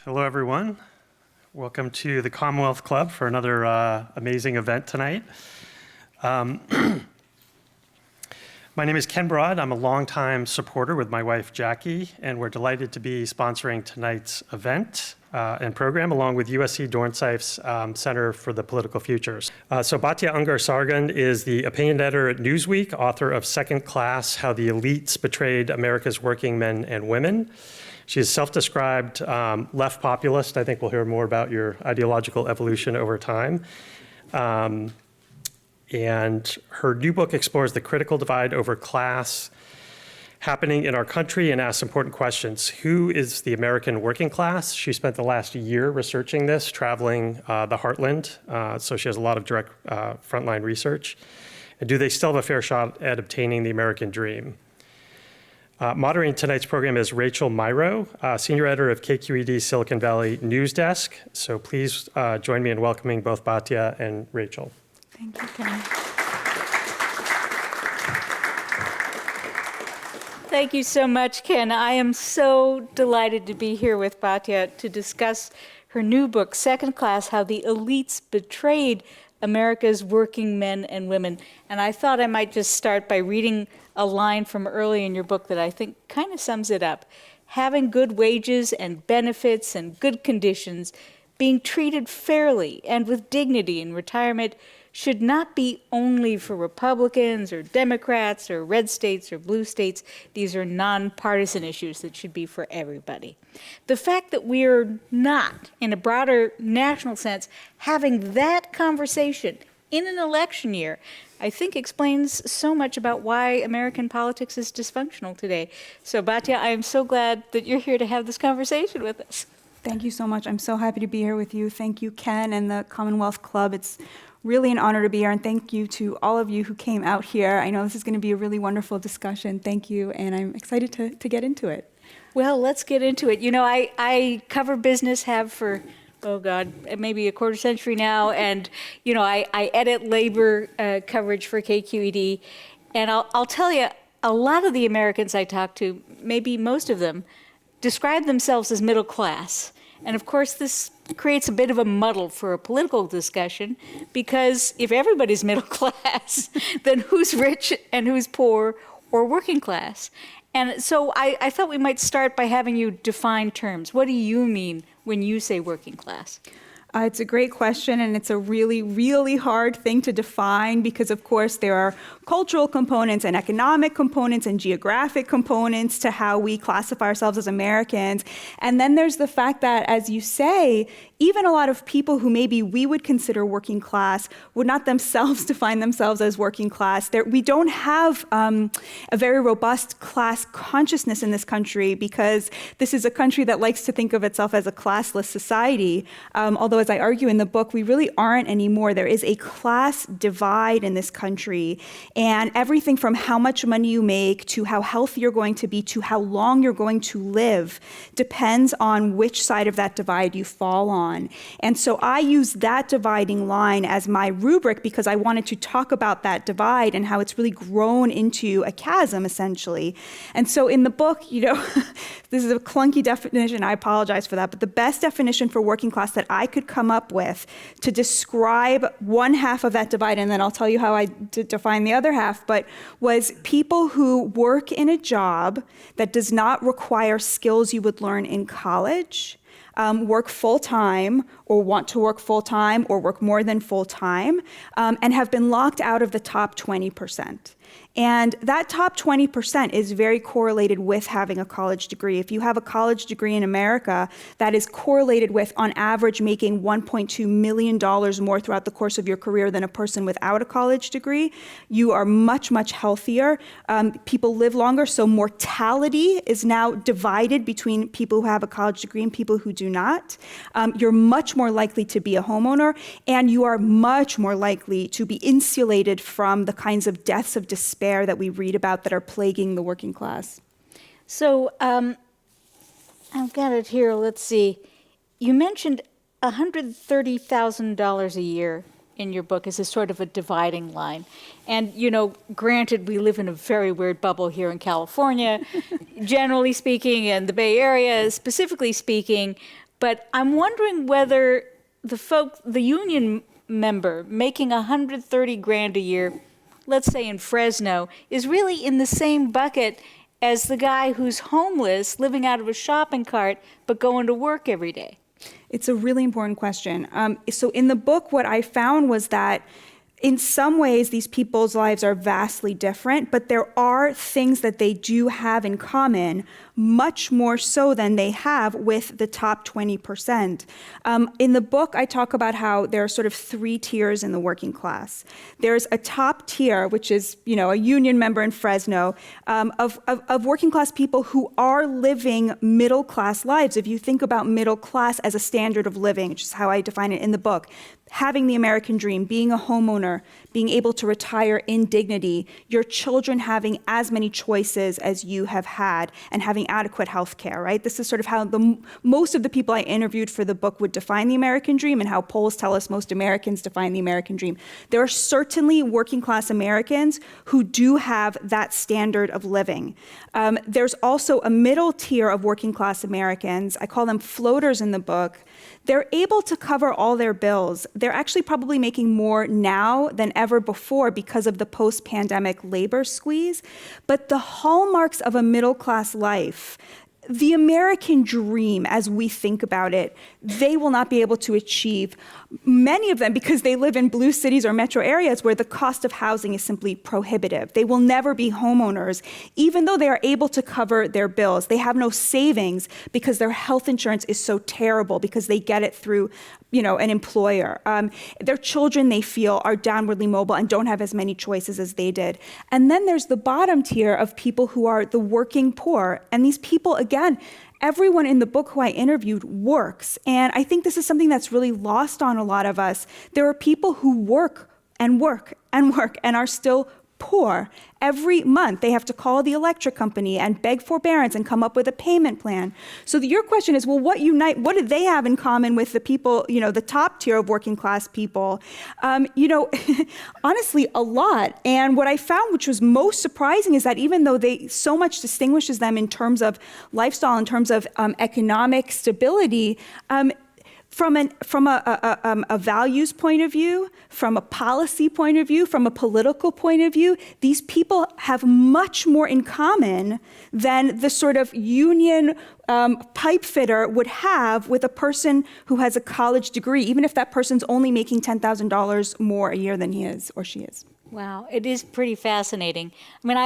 Hello, everyone. Welcome to the Commonwealth Club for another amazing event tonight. My name is Ken Broad. I'm a longtime supporter with my wife, Jackie, and we're delighted to be sponsoring tonight's event and program along with USC Dornsief's Center for the Political Futures. So Batya Ungar-Sargon is the opinion editor at Newsweek, author of Second Class: How the Elites Betrayed America's Working Men and Women. She's self-described left populist. I think we'll hear more about your ideological evolution over time. And her new book explores the critical divide over class happening in our country and asks important questions. Who is the American working class? She spent the last year researching this, traveling the heartland, so she has a lot of direct frontline research. And do they still have a fair shot at obtaining the American dream? Moderating tonight's program is Rachel Myrow, senior editor of KQED Silicon Valley News Desk. So please join me in welcoming both Batya and Rachel. Thank you, Ken. Thank you so much, Ken. I am so delighted to be here with Batya to discuss her new book, Second Class: How the Elites Betrayed America's Working Men and Women. And I thought I might just start by reading a line from early in your book that I think kind of sums it up. Having good wages and benefits and good conditions, being treated fairly and with dignity in retirement should not be only for Republicans or Democrats or red states or blue states. These are nonpartisan issues that should be for everybody. The fact that we are not, in a broader national sense, having that conversation in an election year, I think explains so much about why American politics is dysfunctional today. So Batya, I am so glad that you're here to have this conversation with us. Thank you so much. I'm so happy to be here with you. Thank you, Ken, and the Commonwealth Club. It's really an honor to be here, and thank you to all of you who came out here. I know this is going to be a really wonderful discussion. Thank you, and I'm excited to get into it. Well, let's get into it. You know, I cover business, have for, oh God, maybe a quarter century now, and you know, I edit labor coverage for KQED, and I'll tell you, a lot of the Americans I talk to, maybe most of them, describe themselves as middle class. And of course, this creates a bit of a muddle for a political discussion, because if everybody's middle class, then who's rich and who's poor or working class? And so I thought we might start by having you define terms. What do you mean when you say working class? It's a great question, and it's a really, really hard thing to define because, of course, there are cultural components and economic components and geographic components to how we classify ourselves as Americans. And then there's the fact that, as you say, even a lot of people who maybe we would consider working class would not themselves define themselves as working class. We don't have a very robust class consciousness in this country because this is a country that likes to think of itself as a classless society. Although, as I argue in the book, we really aren't anymore. There is a class divide in this country, and everything from how much money you make to how healthy you're going to be to how long you're going to live depends on which side of that divide you fall on. And so I use that dividing line as my rubric because I wanted to talk about that divide and how it's really grown into a chasm, essentially. And so in the book, you know, this is a clunky definition, I apologize for that, but the best definition for working class that I could come up with to describe one half of that divide, and then I'll tell you how I define the other half, but was people who work in a job that does not require skills you would learn in college, work full-time or want to work full-time or work more than full-time, and have been locked out of the top 20%. And that top 20% is very correlated with having a college degree. If you have a college degree in America, that is correlated with, on average, making $1.2 million more throughout the course of your career than a person without a college degree. You are much, much healthier. People live longer, so mortality is now divided between people who have a college degree and people who do not. You're much more likely to be a homeowner, and you are much more likely to be insulated from the kinds of deaths of despair that we read about that are plaguing the working class. So I've got it here. Let's see. You mentioned $130,000 a year in your book as a sort of a dividing line. And, you know, granted, we live in a very weird bubble here in California, generally speaking, and the Bay Area specifically speaking, But I'm wondering whether the union member making 130 grand a year, let's say in Fresno, is really in the same bucket as the guy who's homeless, living out of a shopping cart, but going to work every day. It's a really important question. So in the book, what I found was that in some ways, these people's lives are vastly different, but there are things that they do have in common, much more so than they have with the top 20%. In the book, I talk about how there are sort of 3 tiers in the working class. There's a top tier, which is, a union member in Fresno, of working class people who are living middle class lives. If you think about middle class as a standard of living, which is how I define it in the book, having the American dream, being a homeowner, being able to retire in dignity, your children having as many choices as you have had, and having adequate health care, right? This is sort of how most of the people I interviewed for the book would define the American dream, and how polls tell us most Americans define the American dream. There are certainly working class Americans who do have that standard of living. There's also a middle tier of working class Americans. I call them floaters in the book. They're able to cover all their bills. They're actually probably making more now than ever before because of the post-pandemic labor squeeze. But the hallmarks of a middle-class life, the American dream, as we think about it, they will not be able to achieve. Many of them, because they live in blue cities or metro areas where the cost of housing is simply prohibitive. They will never be homeowners, even though they are able to cover their bills. They have no savings because their health insurance is so terrible because they get it through an employer. Their children, they feel, are downwardly mobile and don't have as many choices as they did. And then there's the bottom tier of people who are the working poor. And these people, again, everyone in the book who I interviewed works. And I think this is something that's really lost on a lot of us. There are people who work and work and work and are still poor. Every month, they have to call the electric company and beg forbearance and come up with a payment plan. So your question is, well, what do they have in common with the people, the top tier of working class people? Honestly, a lot. And what I found, which was most surprising, is that even though so much distinguishes them in terms of lifestyle, in terms of economic stability, from a values point of view, from a policy point of view, from a political point of view, these people have much more in common than the sort of union pipe fitter would have with a person who has a college degree, even if that person's only making $10,000 more a year than he is or she is. Wow, it is pretty fascinating. I mean,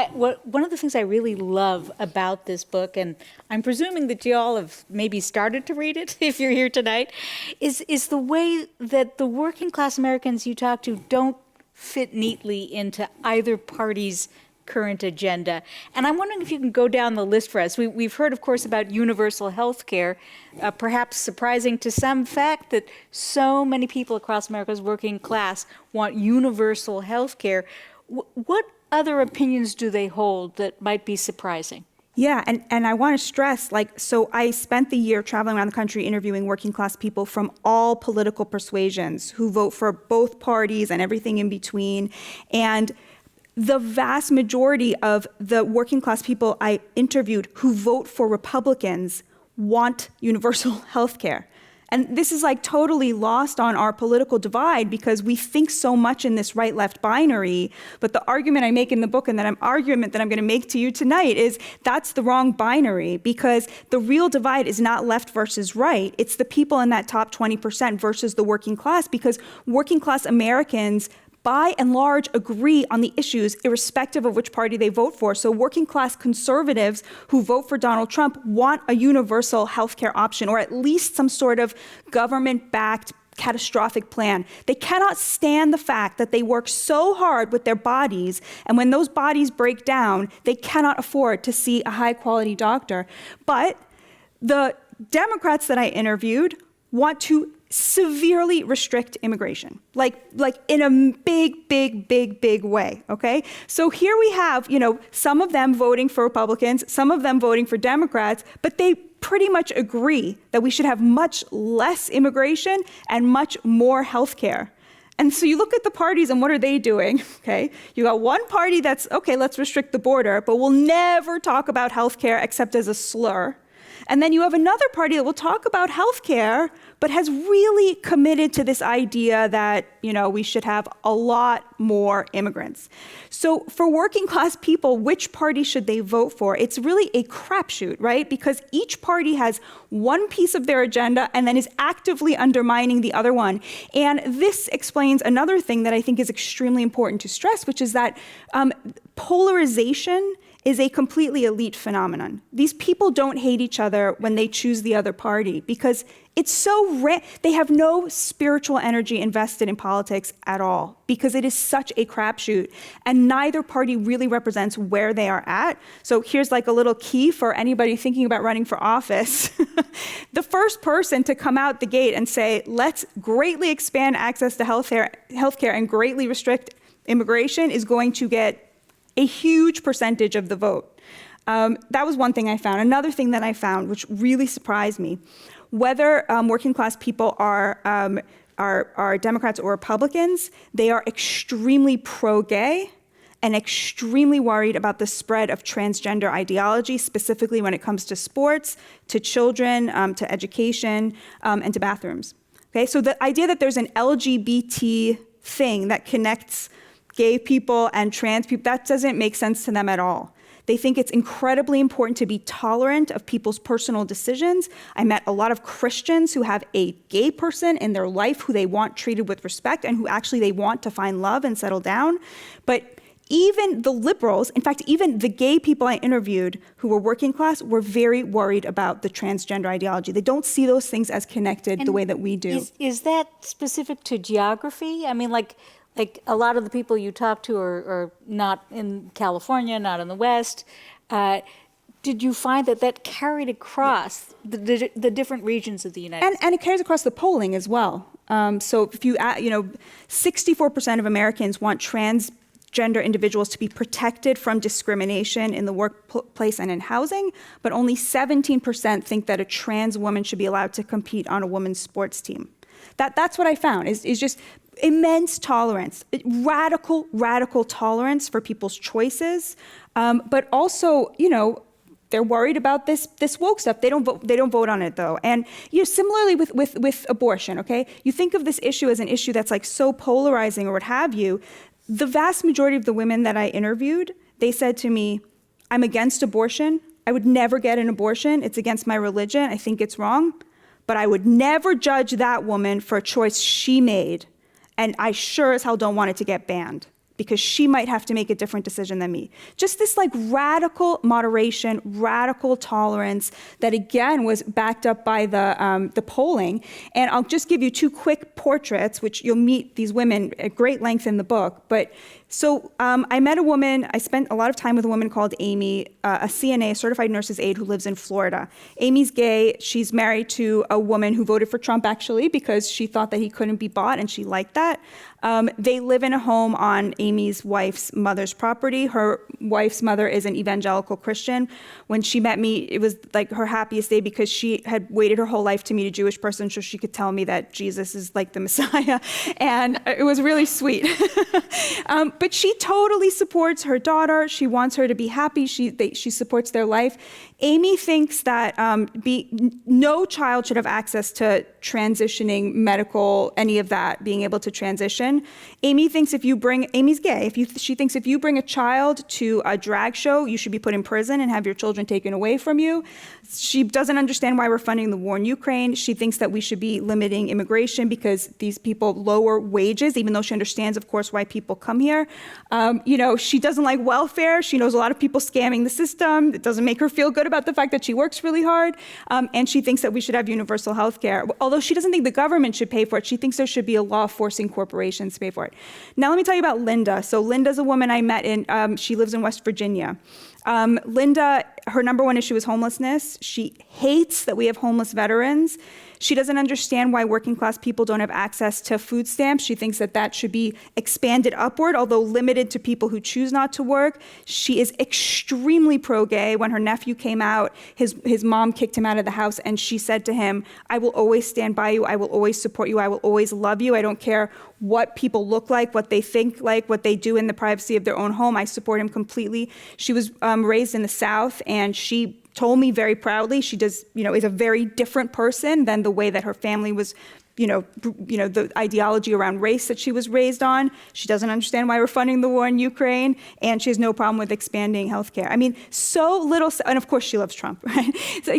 one of the things I really love about this book, and I'm presuming that you all have maybe started to read it if you're here tonight, is the way that the working class Americans you talk to don't fit neatly into either party's current agenda. And I'm wondering if you can go down the list for us. We've heard, of course, about universal health care, perhaps surprising to some fact that so many people across America's working class want universal health care. What other opinions do they hold that might be surprising? Yeah, and I want to stress, so I spent the year traveling around the country interviewing working class people from all political persuasions who vote for both parties and everything in between. And the vast majority of the working class people I interviewed who vote for Republicans want universal health care. And this is totally lost on our political divide because we think so much in this right-left binary. But the argument I make in the book and argument that I'm going to make to you tonight is that's the wrong binary, because the real divide is not left versus right. It's the people in that top 20% versus the working class, because working class Americans by and large agree on the issues irrespective of which party they vote for. So working class conservatives who vote for Donald Trump want a universal healthcare option, or at least some sort of government-backed catastrophic plan. They cannot stand the fact that they work so hard with their bodies, and when those bodies break down, they cannot afford to see a high-quality doctor. But the Democrats that I interviewed want to severely restrict immigration, like in a big way, okay? So here we have, some of them voting for Republicans, some of them voting for Democrats, but they pretty much agree that we should have much less immigration and much more healthcare. And so you look at the parties and what are they doing, okay? You got one party that's, okay, let's restrict the border, but we'll never talk about healthcare except as a slur. And then you have another party that will talk about healthcare, but has really committed to this idea that, we should have a lot more immigrants. So for working class people, which party should they vote for? It's really a crapshoot, right? Because each party has one piece of their agenda and then is actively undermining the other one. And this explains another thing that I think is extremely important to stress, which is that polarization is a completely elite phenomenon. These people don't hate each other when they choose the other party because it's so they have no spiritual energy invested in politics at all because it is such a crapshoot and neither party really represents where they are at. So here's like a little key for anybody thinking about running for office. The first person to come out the gate and say, let's greatly expand access to healthcare and greatly restrict immigration is going to get a huge percentage of the vote. That was one thing I found. Another thing that I found, which really surprised me, whether working class people are Democrats or Republicans, they are extremely pro-gay and extremely worried about the spread of transgender ideology, specifically when it comes to sports, to children, to education, and to bathrooms. Okay, so the idea that there's an LGBT thing that connects gay people and trans people, that doesn't make sense to them at all. They think it's incredibly important to be tolerant of people's personal decisions. I met a lot of Christians who have a gay person in their life who they want treated with respect and who actually they want to find love and settle down. But even the liberals, in fact, even the gay people I interviewed who were working class were very worried about the transgender ideology. They don't see those things as connected the way that we do. Is that specific to geography? I mean, like a lot of the people you talk to are not in California, not in the West. Did you find that carried across the different regions of the United States? And it carries across the polling as well. So if 64% of Americans want transgender individuals to be protected from discrimination in the workplace and in housing, but only 17% think that a trans woman should be allowed to compete on a women's sports team. That's what I found, is just immense tolerance, radical tolerance for people's choices, but also, they're worried about this woke stuff. They don't vote on it though. And similarly with abortion, okay? You think of this issue as an issue that's like so polarizing or what have you. The vast majority of the women that I interviewed, they said to me, I'm against abortion. I would never get an abortion. It's against my religion. I think it's wrong. But I would never judge that woman for a choice she made. And I sure as hell don't want it to get banned because she might have to make a different decision than me. Just this like radical moderation, radical tolerance that again was backed up by the polling. And I'll just give you two quick portraits, which you'll meet these women at great length in the book. But so I met a woman, I spent a lot of time with a woman called Amy, a CNA, a certified nurse's aide who lives in Florida. Amy's gay. She's married to a woman who voted for Trump actually because she thought that he couldn't be bought and she liked that. They live in a home on Amy's wife's mother's property. Her wife's mother is an evangelical Christian. When she met me, it was like her happiest day because she had waited her whole life to meet a Jewish person so she could tell me that Jesus is like the Messiah. And it was really sweet. But she totally supports her daughter. She wants her to be happy. She supports their life. Amy thinks that no child should have access to transitioning, medical, any of that, being able to transition. Amy thinks Amy's gay. She thinks if you bring a child to a drag show, you should be put in prison and have your children taken away from you. She doesn't understand why we're funding the war in Ukraine. She thinks that we should be limiting immigration because these people lower wages, even though she understands, of course, why people come here. She doesn't like welfare. She knows a lot of people scamming the system. It doesn't make her feel good about the fact that she works really hard. And she thinks that we should have universal health care. Although she doesn't think the government should pay for it, she thinks there should be a law forcing corporations to pay for it. Now let me tell you about Linda. So Linda's a woman I met she lives in West Virginia. Linda, her number one issue is homelessness. She hates that we have homeless veterans. She doesn't understand why working class people don't have access to food stamps. She thinks that should be expanded upward, although limited to people who choose not to work. She is extremely pro-gay. When her nephew came out, his mom kicked him out of the house and she said to him, I will always stand by you. I will always support you. I will always love you. I don't care what people look like, what they think like, what they do in the privacy of their own home. I support him completely. She was raised in the South and she told me very proudly she does, is a very different person than the way that her family was, the ideology around race that she was raised on. She doesn't understand why we're funding the war in Ukraine, and she has no problem with expanding healthcare. I mean, so little, and of course she loves Trump, right?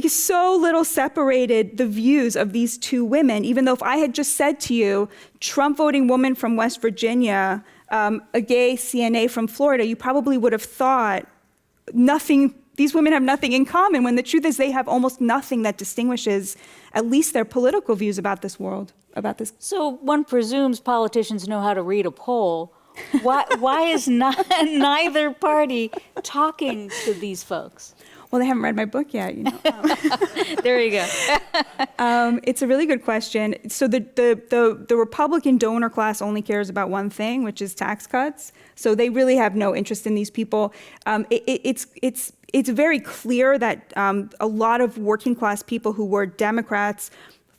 So little separated the views of these two women, even though if I had just said to you, Trump voting woman from West Virginia, a gay CNA from Florida, you probably would have thought these women have nothing in common, when the truth is they have almost nothing that distinguishes at least their political views about this world, about this. So one presumes politicians know how to read a poll. Why is neither party talking to these folks? Well, they haven't read my book yet, There you go. It's a really good question. So the Republican donor class only cares about one thing, which is tax cuts. So they really have no interest in these people. It's very clear that a lot of working class people who were Democrats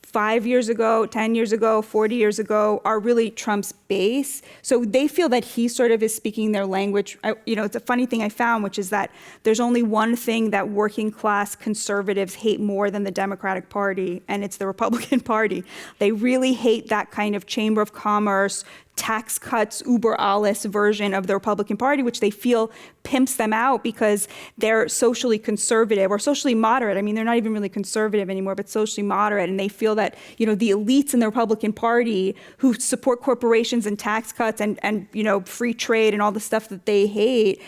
5 years ago, 10 years ago, 40 years ago, are really Trump's base. So they feel that he sort of is speaking their language. It's a funny thing I found, which is that there's only one thing that working class conservatives hate more than the Democratic Party, and it's the Republican Party. They really hate that kind of Chamber of Commerce, tax cuts, uber alles version of the Republican Party, which they feel pimps them out because they're socially conservative or socially moderate. I mean, they're not even really conservative anymore, but socially moderate. And they feel that, the elites in the Republican Party who support corporations and tax cuts and free trade and all the stuff that they hate,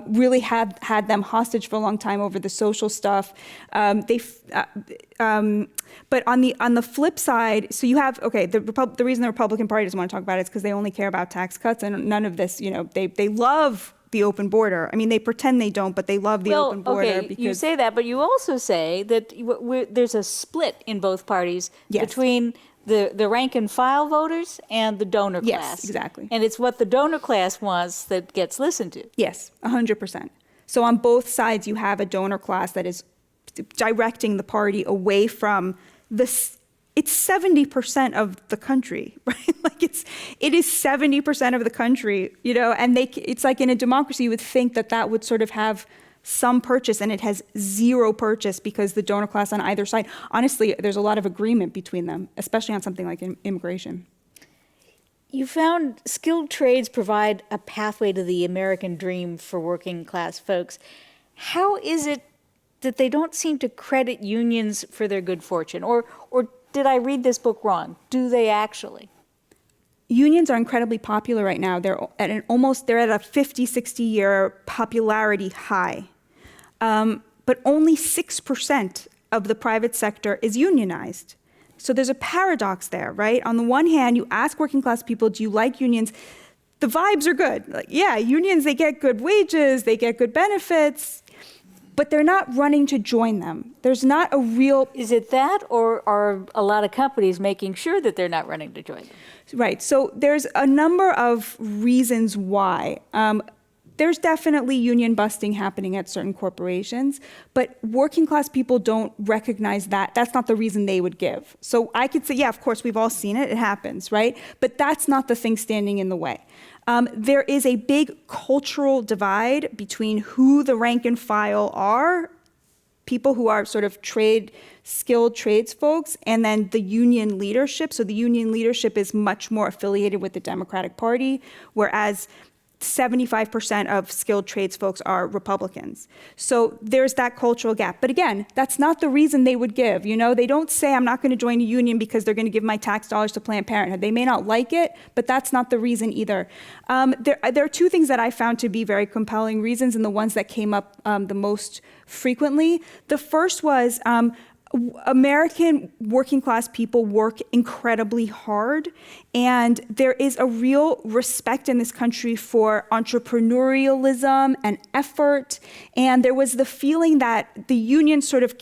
really had them hostage for a long time over the social stuff. But on the flip side, so you have, the reason the Republican Party doesn't want to talk about it is because they only care about tax cuts, and none of this, they love the open border. I mean, they pretend they don't, but they love the open border. Okay, you say that, but you also say that there's a split in both parties between the rank and file voters and the donor class. Yes, exactly. And it's what the donor class wants that gets listened to. Yes, 100%. So on both sides, you have a donor class that is directing the party away from this. It's 70% of the country, right? Like it is 70% of the country, and it's like in a democracy, you would think that would sort of have some purchase, and it has zero purchase because the donor class on either side, honestly, there's a lot of agreement between them, especially on something like immigration. You found skilled trades provide a pathway to the American dream for working class folks. How is it that they don't seem to credit unions for their good fortune? Or did I read this book wrong? Do they actually? Unions are incredibly popular right now. They're at a 50, 60-year popularity high. But only 6% of the private sector is unionized. So there's a paradox there, right? On the one hand, you ask working class people, do you like unions? The vibes are good. Like, yeah, unions, they get good wages, they get good benefits, but they're not running to join them. There's not a real... Is it that, or are a lot of companies making sure that they're not running to join them? Right, so there's a number of reasons why. There's definitely union busting happening at certain corporations, but working class people don't recognize that. That's not the reason they would give. So I could say, yeah, of course, we've all seen it, it happens, right? But that's not the thing standing in the way. There is a big cultural divide between who the rank and file are, people who are sort of skilled trades folks, and then the union leadership. So the union leadership is much more affiliated with the Democratic Party, whereas 75% of skilled trades folks are Republicans. So there's that cultural gap. But again, that's not the reason they would give. They don't say, I'm not going to join a union because they're going to give my tax dollars to Planned Parenthood. They may not like it, but that's not the reason either. There are two things that I found to be very compelling reasons, and the ones that came up the most frequently. The first was American working class people work incredibly hard, and there is a real respect in this country for entrepreneurialism and effort. And there was the feeling that the union sort of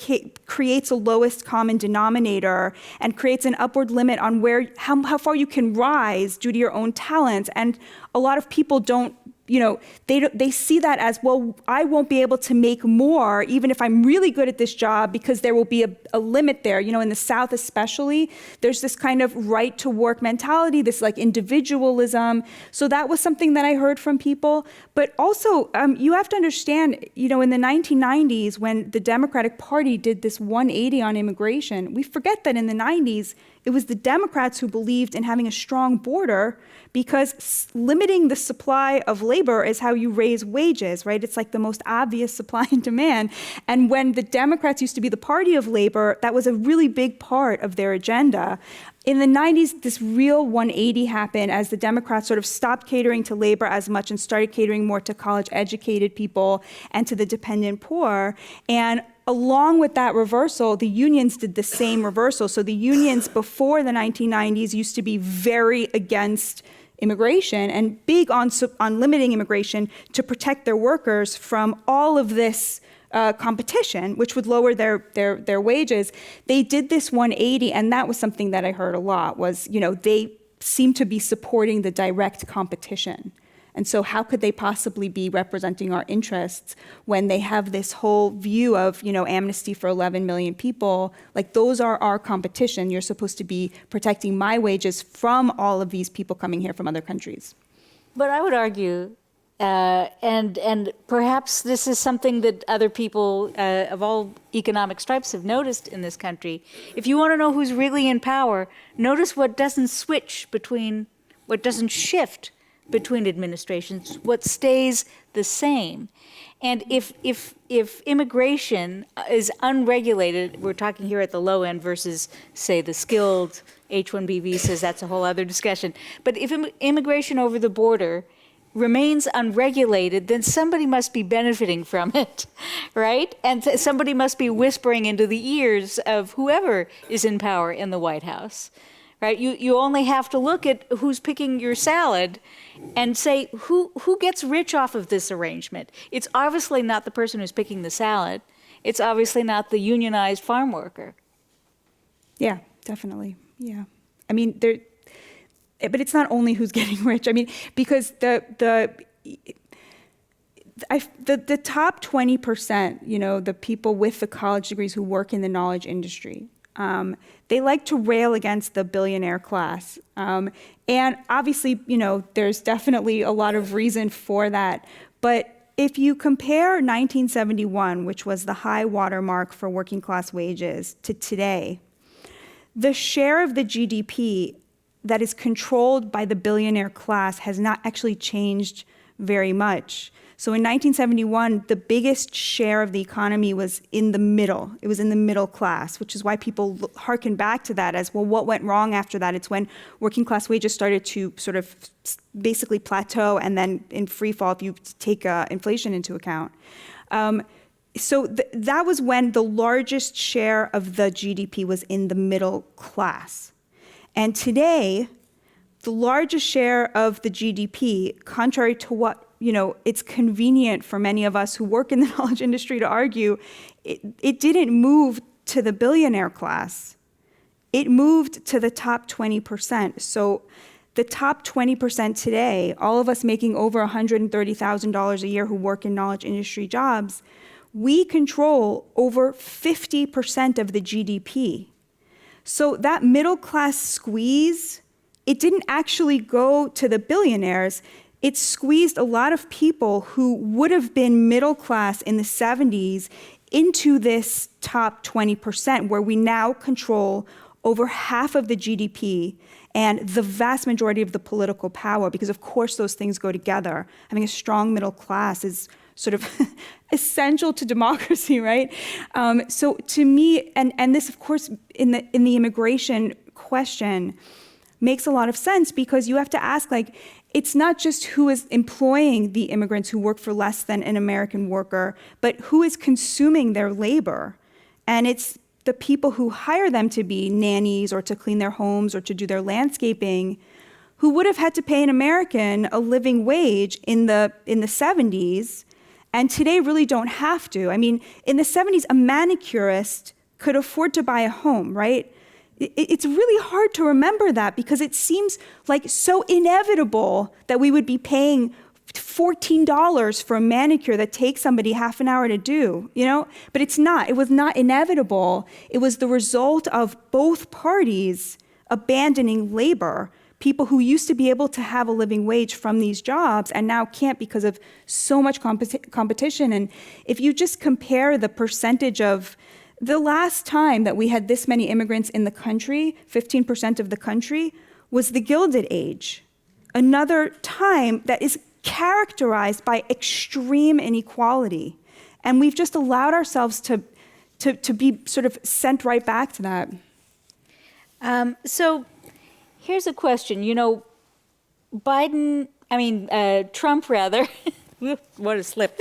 creates a lowest common denominator and creates an upward limit on how far you can rise due to your own talents. And a lot of people don't they see that as, well, I won't be able to make more even if I'm really good at this job because there will be a limit there. In the South especially, there's this kind of right to work mentality, this like individualism. So that was something that I heard from people. But also, you have to understand, in the 1990s, when the Democratic Party did this 180 on immigration, we forget that in the 90s, it was the Democrats who believed in having a strong border because limiting the supply of labor is how you raise wages, right? It's like the most obvious supply and demand. And when the Democrats used to be the party of labor, that was a really big part of their agenda. In the 90s, this real 180 happened as the Democrats sort of stopped catering to labor as much and started catering more to college-educated people and to the dependent poor. And along with that reversal, the unions did the same reversal. So the unions before the 1990s used to be very against immigration and big on limiting immigration to protect their workers from all of this competition, which would lower their wages. They did this 180, and that was something that I heard a lot, was, they seem to be supporting the direct competition. And so how could they possibly be representing our interests when they have this whole view of, amnesty for 11 million people? Like, those are our competition. You're supposed to be protecting my wages from all of these people coming here from other countries. But I would argue, and perhaps this is something that other people of all economic stripes have noticed in this country. If you want to know who's really in power, notice what doesn't shift between administrations, what stays the same. And if immigration is unregulated, we're talking here at the low end versus, say, the skilled H-1B visas, that's a whole other discussion. But if immigration over the border remains unregulated, then somebody must be benefiting from it, right? And somebody must be whispering into the ears of whoever is in power in the White House, right? You only have to look at who's picking your salad and say, who gets rich off of this arrangement? It's obviously not the person who's picking the salad. It's obviously not the unionized farm worker. Yeah, definitely. Yeah. I mean, but it's not only who's getting rich. I mean, because the top 20%, the people with the college degrees who work in the knowledge industry, they like to rail against the billionaire class. And obviously, there's definitely a lot of reason for that. But if you compare 1971, which was the high watermark for working class wages, to today, the share of the GDP that is controlled by the billionaire class has not actually changed very much. So in 1971, the biggest share of the economy was in the middle. It was in the middle class, which is why people hearken back to that as, well, what went wrong after that? It's when working class wages started to sort of basically plateau and then in free fall if you take inflation into account. So that was when the largest share of the GDP was in the middle class. And today, the largest share of the GDP, contrary to what it's convenient for many of us who work in the knowledge industry to argue, it didn't move to the billionaire class. It moved to the top 20%. So the top 20% today, all of us making over $130,000 a year who work in knowledge industry jobs, we control over 50% of the GDP. So that middle class squeeze, it didn't actually go to the billionaires. It squeezed a lot of people who would have been middle class in the 70s into this top 20%, where we now control over half of the GDP and the vast majority of the political power, because of course those things go together. Having a strong middle class is sort of essential to democracy, right? So to me, and this of course in the immigration question makes a lot of sense, because you have to ask, like, it's not just who is employing the immigrants who work for less than an American worker, but who is consuming their labor. And it's the people who hire them to be nannies or to clean their homes or to do their landscaping, who would have had to pay an American a living wage in the 70s, and today really don't have to. I mean, in the 70s, a manicurist could afford to buy a home, right? It's really hard to remember that, because it seems like so inevitable that we would be paying $14 for a manicure that takes somebody half an hour to do, But it's not. It was not inevitable. It was the result of both parties abandoning labor, people who used to be able to have a living wage from these jobs and now can't because of so much competition. And if you just compare the percentage of the last time that we had this many immigrants in the country, 15% of the country, was the Gilded Age. Another time that is characterized by extreme inequality. And we've just allowed ourselves to be sort of sent right back to that. So here's a question. Trump rather, what a slip.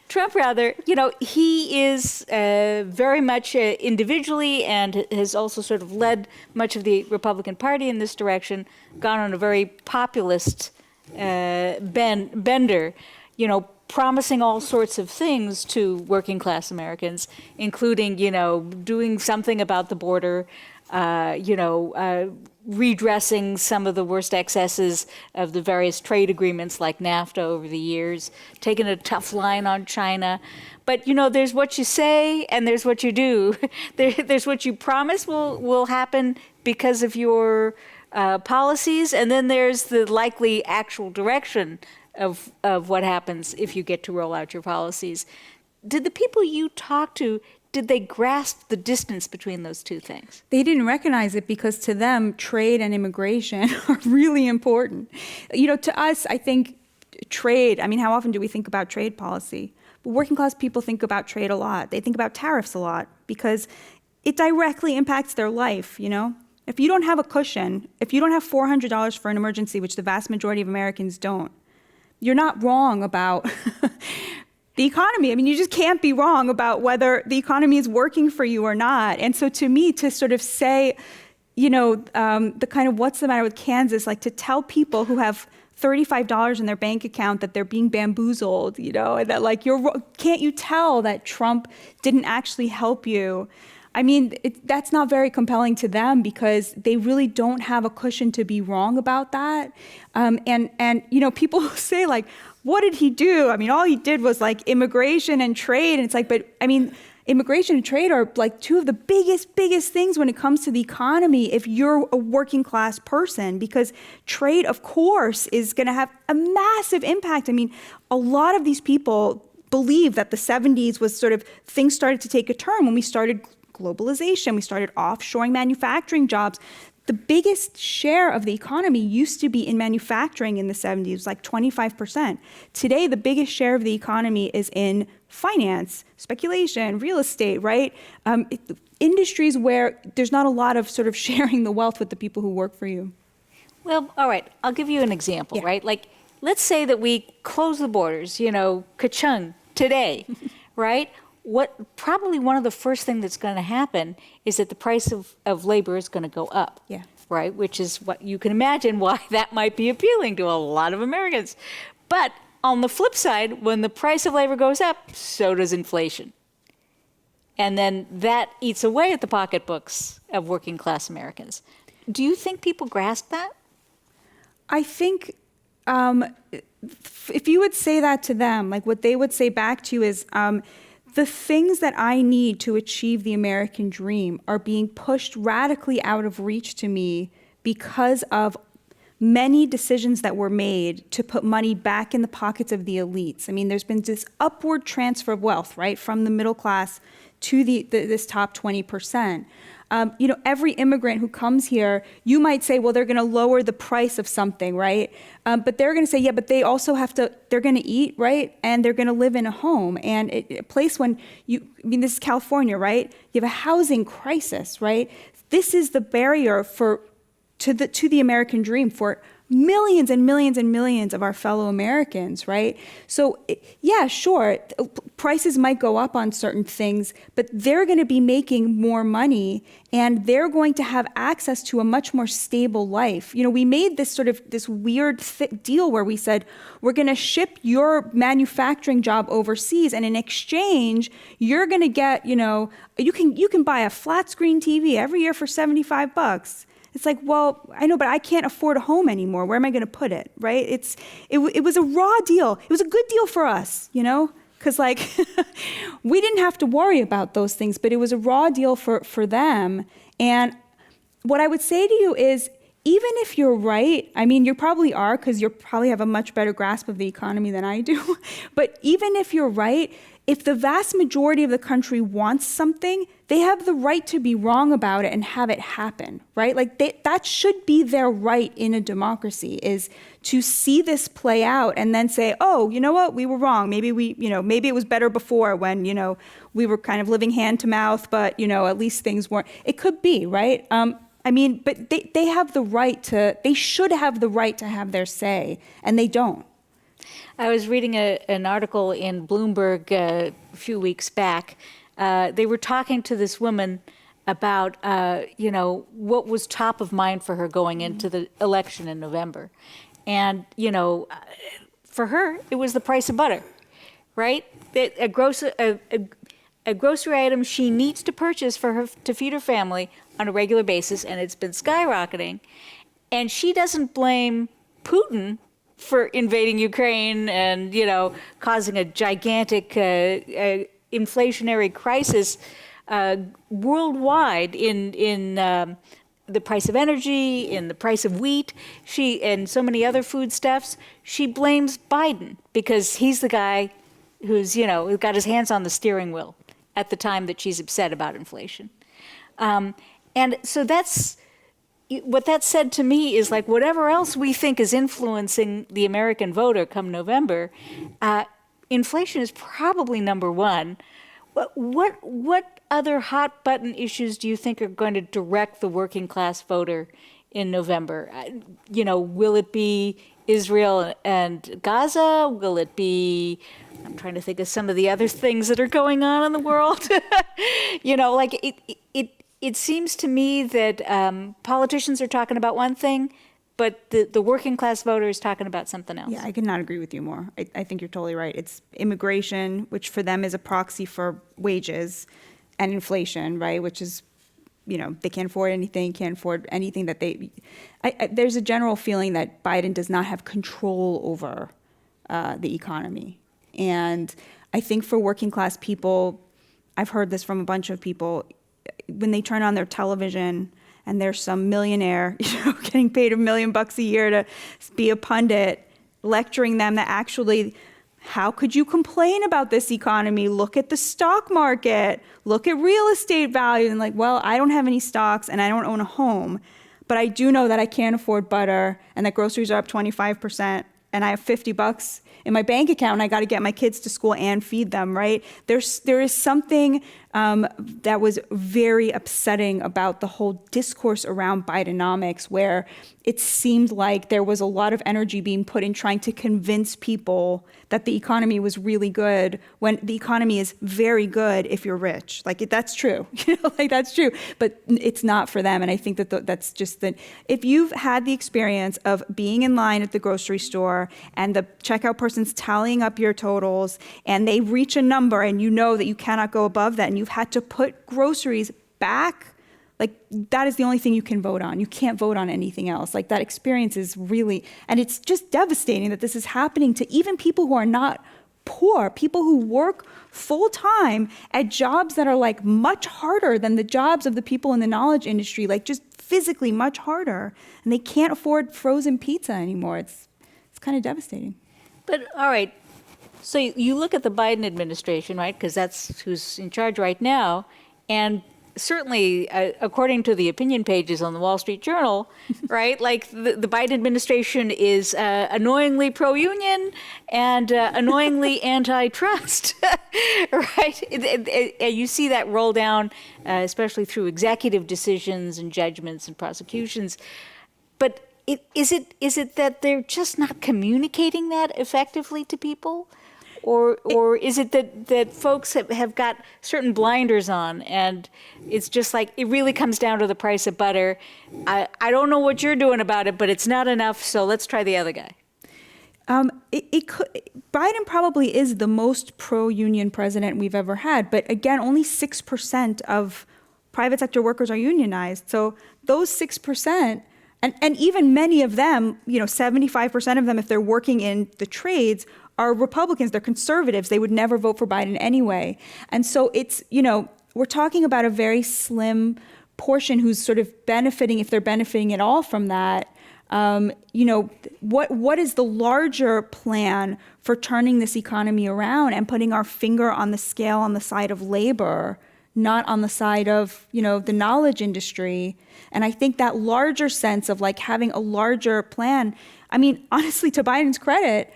Trump rather, he is very much individually and has also sort of led much of the Republican Party in this direction, gone on a very populist bender, promising all sorts of things to working class Americans, including, doing something about the border, redressing some of the worst excesses of the various trade agreements like NAFTA over the years, taking a tough line on China. But, there's what you say and there's what you do. There's what you promise will happen because of your policies, and then there's the likely actual direction of what happens if you get to roll out your policies. Did the people you talked to, did they grasp the distance between those two things? They didn't recognize it because to them, trade and immigration are really important. To us, I think trade, how often do we think about trade policy? But working class people think about trade a lot. They think about tariffs a lot because it directly impacts their life, If you don't have a cushion, if you don't have $400 for an emergency, which the vast majority of Americans don't, you're not wrong about the economy. You just can't be wrong about whether the economy is working for you or not. And so to me, to sort of say, the kind of what's the matter with Kansas, like to tell people who have $35 in their bank account that they're being bamboozled, and that can't you tell that Trump didn't actually help you? That's not very compelling to them because they really don't have a cushion to be wrong about that. And people say what did he do? All he did was immigration and trade. And it's immigration and trade are two of the biggest things when it comes to the economy if you're a working class person, because trade, of course, is going to have a massive impact. A lot of these people believe that the 70s was sort of, things started to take a turn when we started globalization, we started offshoring manufacturing jobs. The biggest share of the economy used to be in manufacturing in the 70s, 25%. Today, the biggest share of the economy is in finance, speculation, real estate, right? Industries where there's not a lot of sort of sharing the wealth with the people who work for you. Well, all right, I'll give you an example, right? Let's say that we close the borders, ka-chung, today, right? Probably one of the first things that's going to happen is that the price of labor is going to go up, right? Which is what you can imagine why that might be appealing to a lot of Americans. But on the flip side, when the price of labor goes up, so does inflation. And then that eats away at the pocketbooks of working class Americans. Do you think people grasp that? I think if you would say that to them, what they would say back to you is, the things that I need to achieve the American dream are being pushed radically out of reach to me because of many decisions that were made to put money back in the pockets of the elites. There's been this upward transfer of wealth, right, from the middle class to this top 20%. Every immigrant who comes here, you might say, well, they're going to lower the price of something, right? But they're going to say, yeah, but they also they're going to eat, right? And they're going to live in a home. And a place when this is California, right? You have a housing crisis, right? This is the barrier to the American dream for millions and millions and millions of our fellow Americans, right? So yeah, sure, prices might go up on certain things, but they're going to be making more money and they're going to have access to a much more stable life. We made this weird deal where we said, we're going to ship your manufacturing job overseas, and in exchange, you're going to get, you can buy a flat screen TV every year for $75. It's like, well, I know, but I can't afford a home anymore. Where am I going to put it, right? It was a raw deal. It was a good deal for us, you know, because like we didn't have to worry about those things, but it was a raw deal for them. And what I would say to you is, even if you're right, I mean, you probably are, because you probably have a much better grasp of the economy than I do. But even if you're right, if the vast majority of the country wants something, they have the right to be wrong about it and have it happen, right? Like that should be their right in a democracy, is to see this play out and then say, oh, you know what, we were wrong. Maybe maybe it was better before when, we were kind of living hand to mouth, but, at least things weren't. It could be, right? I mean, but they have the right they should have the right to have their say, and they don't. I was reading an article in Bloomberg a few weeks back. They were talking to this woman about, what was top of mind for her going into the election in November. And, for her, it was the price of butter, right? A grocery item she needs to purchase to feed her family on a regular basis, and it's been skyrocketing. And she doesn't blame Putin for invading Ukraine and, causing a gigantic inflationary crisis worldwide in the price of energy, in the price of wheat, and so many other foodstuffs. She blames Biden because he's the guy who's, who got his hands on the steering wheel at the time that she's upset about inflation. And so what that said to me is, like, whatever else we think is influencing the American voter come November, inflation is probably number one. What other hot button issues do you think are going to direct the working class voter in November? Will it be Israel and Gaza? Will it be, I'm trying to think of some of the other things that are going on in the world. It seems to me that politicians are talking about one thing, but the working class voter is talking about something else. Yeah, I could not agree with you more. I think you're totally right. It's immigration, which for them is a proxy for wages, and inflation, right? Which is, they can't afford anything that there's a general feeling that Biden does not have control over the economy. And I think for working class people, I've heard this from a bunch of people, when they turn on their television and there's some millionaire, getting paid $1 million a year to be a pundit, lecturing them that actually, how could you complain about this economy? Look at the stock market, look at real estate value. And like, well, I don't have any stocks and I don't own a home, but I do know that I can't afford butter and that groceries are up 25% and I have $50 in my bank account and I got to get my kids to school and feed them, right? There is something that was very upsetting about the whole discourse around Bidenomics, where it seemed like there was a lot of energy being put in trying to convince people that the economy was really good, when the economy is very good if you're rich. Like, that's true, that's true, but it's not for them. And I think that that's just that. If you've had the experience of being in line at the grocery store and the checkout person's tallying up your totals and they reach a number and you know that you cannot go above that, and you've had to put groceries back, like, that is the only thing you can vote on. You can't vote on anything else. Like, that experience is really, and it's just devastating that this is happening to even people who are not poor, people who work full time at jobs that are like much harder than the jobs of the people in the knowledge industry, like just physically much harder, and they can't afford frozen pizza anymore. It's kind of devastating. But all right, so you look at the Biden administration, right? Because that's who's in charge right now, and certainly, according to the opinion pages on the Wall Street Journal, right, like the Biden administration is annoyingly pro-union and annoyingly antitrust, right? You see that roll down, especially through executive decisions and judgments and prosecutions. But is it that they're just not communicating that effectively to people? Or is it that folks have got certain blinders on, and it's just like, it really comes down to the price of butter. I don't know what you're doing about it, but it's not enough, so let's try the other guy. Biden probably is the most pro-union president we've ever had, but again, only 6% of private sector workers are unionized. So those 6%, and even many of them, 75% of them, if they're working in the trades, are Republicans, they're conservatives. They would never vote for Biden anyway. And so it's, we're talking about a very slim portion who's sort of benefiting, if they're benefiting at all from that. What is the larger plan for turning this economy around and putting our finger on the scale on the side of labor, not on the side of, the knowledge industry? And I think that larger sense of like having a larger plan, I mean, honestly, to Biden's credit,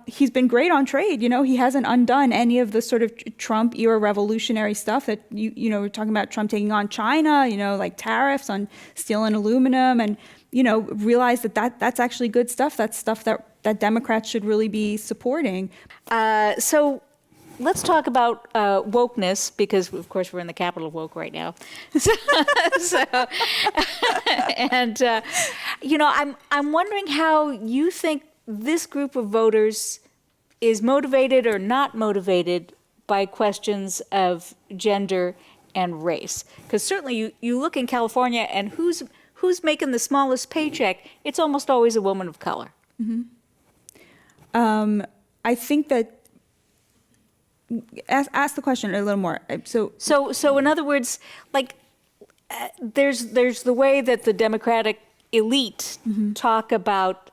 he's been great on trade. He hasn't undone any of the sort of Trump era revolutionary stuff that, we're talking about Trump taking on China, like tariffs on steel and aluminum, and, realize that's actually good stuff. That's stuff that Democrats should really be supporting. So let's talk about wokeness, because of course we're in the capital of woke right now. I'm wondering how you think this group of voters is motivated or not motivated by questions of gender and race. Because certainly you look in California, and who's making the smallest paycheck? It's almost always a woman of color. Mm-hmm. I think that, ask the question a little more. So in other words, like, there's the way that the Democratic elite talk about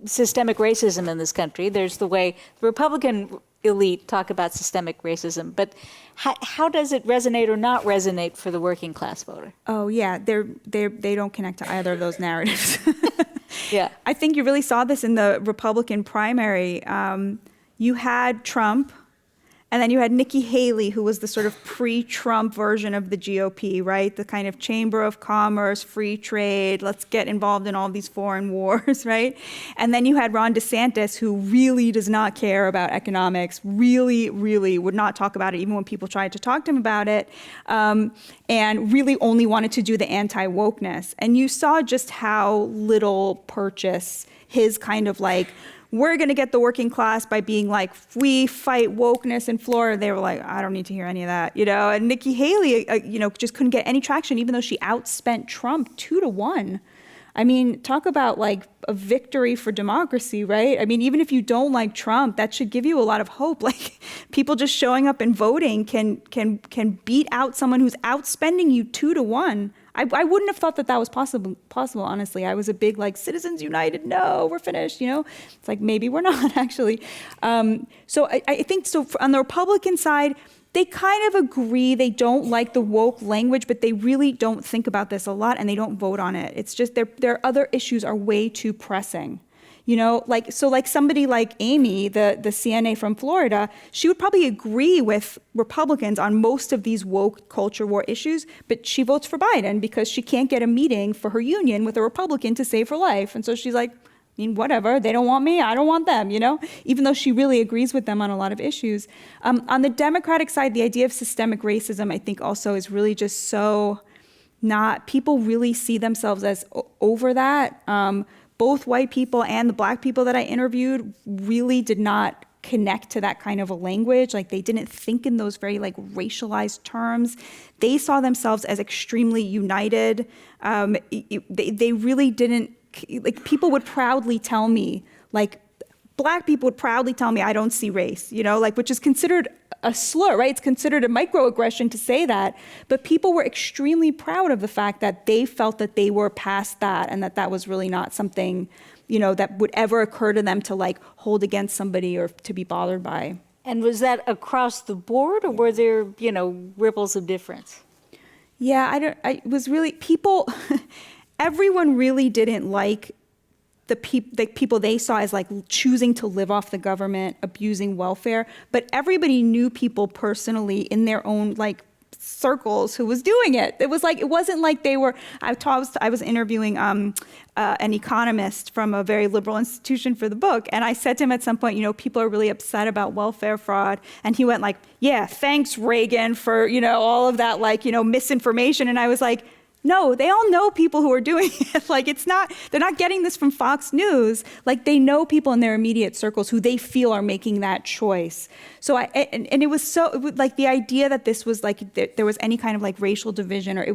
systemic racism in this country. There's the way the Republican elite talk about systemic racism. But how does it resonate or not resonate for the working class voter? Oh yeah, they don't connect to either of those narratives. Yeah, I think you really saw this in the Republican primary. You had Trump, and then you had Nikki Haley, who was the sort of pre-Trump version of the GOP, right? The kind of chamber of commerce, free trade, let's get involved in all these foreign wars, right? And then you had Ron DeSantis, who really does not care about economics, really, really would not talk about it, even when people tried to talk to him about it, and really only wanted to do the anti-wokeness. And you saw just how little purchase his kind of like, we're going to get the working class by being like, we fight wokeness in Florida. They were like, I don't need to hear any of that, And Nikki Haley, just couldn't get any traction, even though she outspent Trump 2-1. I mean, talk about like a victory for democracy, right? I mean, even if you don't like Trump, that should give you a lot of hope. Like, people just showing up and voting can beat out someone who's outspending you 2-1. I wouldn't have thought that was possible, honestly. I was a big, like, Citizens United, no, we're finished, It's like, maybe we're not, actually. So I think, on the Republican side, they kind of agree. They don't like the woke language, but they really don't think about this a lot, and they don't vote on it. It's just their other issues are way too pressing. Like somebody like Amy, the CNA from Florida, she would probably agree with Republicans on most of these woke culture war issues, but she votes for Biden because she can't get a meeting for her union with a Republican to save her life. And so she's like, whatever, they don't want me, I don't want them, even though she really agrees with them on a lot of issues. On the Democratic side, the idea of systemic racism, I think also is really just so not, people really see themselves as over that. Both white people and the black people that I interviewed really did not connect to that kind of a language. Like, they didn't think in those very like racialized terms. They saw themselves as extremely united. They really didn't, like, people would proudly tell me, like, black people would proudly tell me, I don't see race, which is considered a slur, right? It's considered a microaggression to say that. But people were extremely proud of the fact that they felt that they were past that, and that was really not something, that would ever occur to them to like hold against somebody or to be bothered by. And was that across the board, or were there, ripples of difference? Yeah, it was really, people, everyone really didn't like the people they saw as like choosing to live off the government, abusing welfare, but everybody knew people personally in their own like circles who was doing it. It wasn't like they were. I was interviewing an economist from a very liberal institution for the book, and I said to him at some point, people are really upset about welfare fraud, and he went like, yeah, thanks Reagan for all of that like misinformation, and I was like, No, they all know people who are doing it. Like, they're not getting this from Fox News. Like, they know people in their immediate circles who they feel are making that choice. So and it was like the idea that this was like, there was any kind of like racial division, or it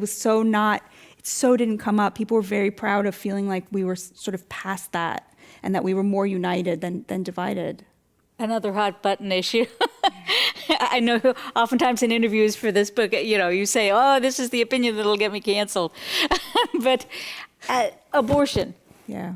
so didn't come up. People were very proud of feeling like we were sort of past that and that we were more united than divided. Another hot button issue. I know oftentimes in interviews for this book, you say, oh, this is the opinion that'll get me canceled. But abortion. Yeah.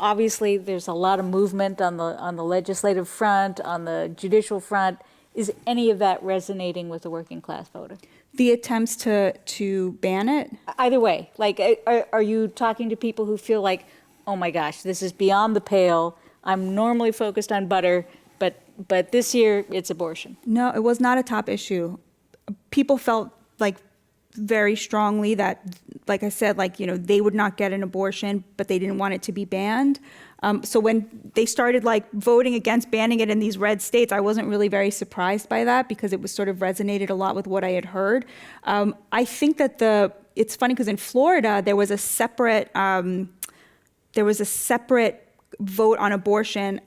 Obviously there's a lot of movement on the legislative front, on the judicial front. Is any of that resonating with the working class voter? The attempts to ban it? Either way, like, are you talking to people who feel like, oh my gosh, this is beyond the pale. I'm normally focused on butter, but this year it's abortion. No, it was not a top issue. People felt like very strongly that, like I said, like, they would not get an abortion, but they didn't want it to be banned. So when they started like voting against banning it in these red states, I wasn't really very surprised by that because it was sort of resonated a lot with what I had heard. I think that it's funny because in Florida, there was a separate vote on abortion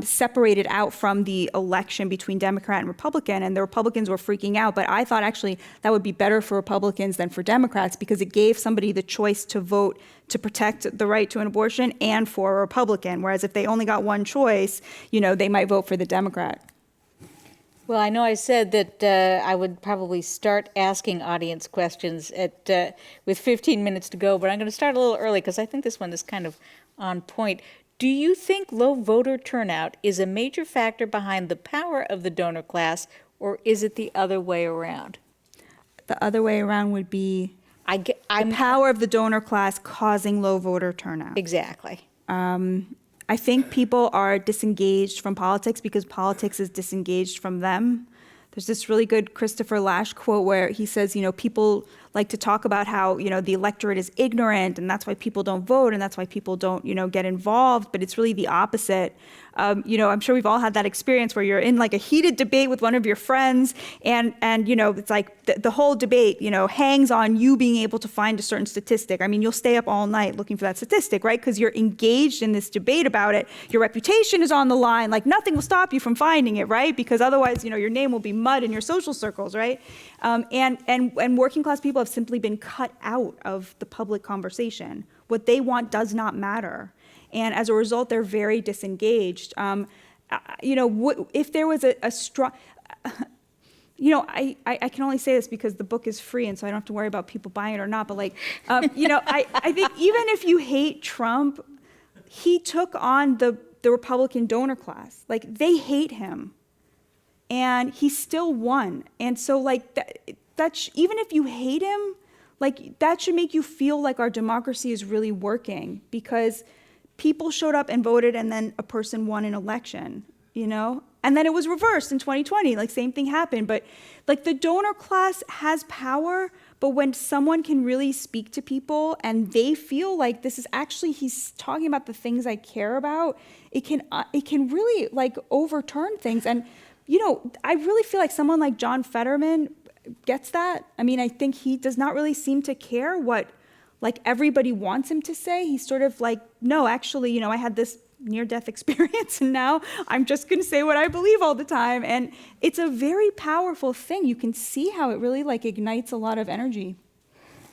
separated out from the election between Democrat and Republican, and the Republicans were freaking out. But I thought actually that would be better for Republicans than for Democrats because it gave somebody the choice to vote to protect the right to an abortion and for a Republican. Whereas if they only got one choice, they might vote for the Democrat. Well, I know I said that I would probably start asking audience questions with 15 minutes to go, but I'm going to start a little early because I think this one is kind of on point. Do you think low voter turnout is a major factor behind the power of the donor class, or is it the other way around? The other way around would be the power of the donor class causing low voter turnout. Exactly. I think people are disengaged from politics because politics is disengaged from them. There's this really good Christopher Lasch quote where he says, people like to talk about how, the electorate is ignorant and that's why people don't vote and that's why people don't, get involved. But it's really the opposite. I'm sure we've all had that experience where you're in like a heated debate with one of your friends and it's like the whole debate, hangs on you being able to find a certain statistic. I mean, you'll stay up all night looking for that statistic, right? Because you're engaged in this debate about it. Your reputation is on the line. Like nothing will stop you from finding it, right? Because otherwise, your name will be mud in your social circles, right? And working class people have simply been cut out of the public conversation. What they want does not matter. And as a result, they're very disengaged. If there was a strong, I can only say this because the book is free, and so I don't have to worry about people buying it or not. But I think even if you hate Trump, he took on the Republican donor class. Like they hate him, and he still won. And so that even if you hate him, like that should make you feel like our democracy is really working because people showed up and voted and then a person won an election, And then it was reversed in 2020, like same thing happened. But like the donor class has power, but when someone can really speak to people and they feel like this is actually, he's talking about the things I care about, it can really like overturn things. And, I really feel like someone like John Fetterman gets that. I mean, I think he does not really seem to care what like everybody wants him to say. He's sort of like, no, actually, I had this near-death experience and now I'm just going to say what I believe all the time. And it's a very powerful thing. You can see how it really like ignites a lot of energy.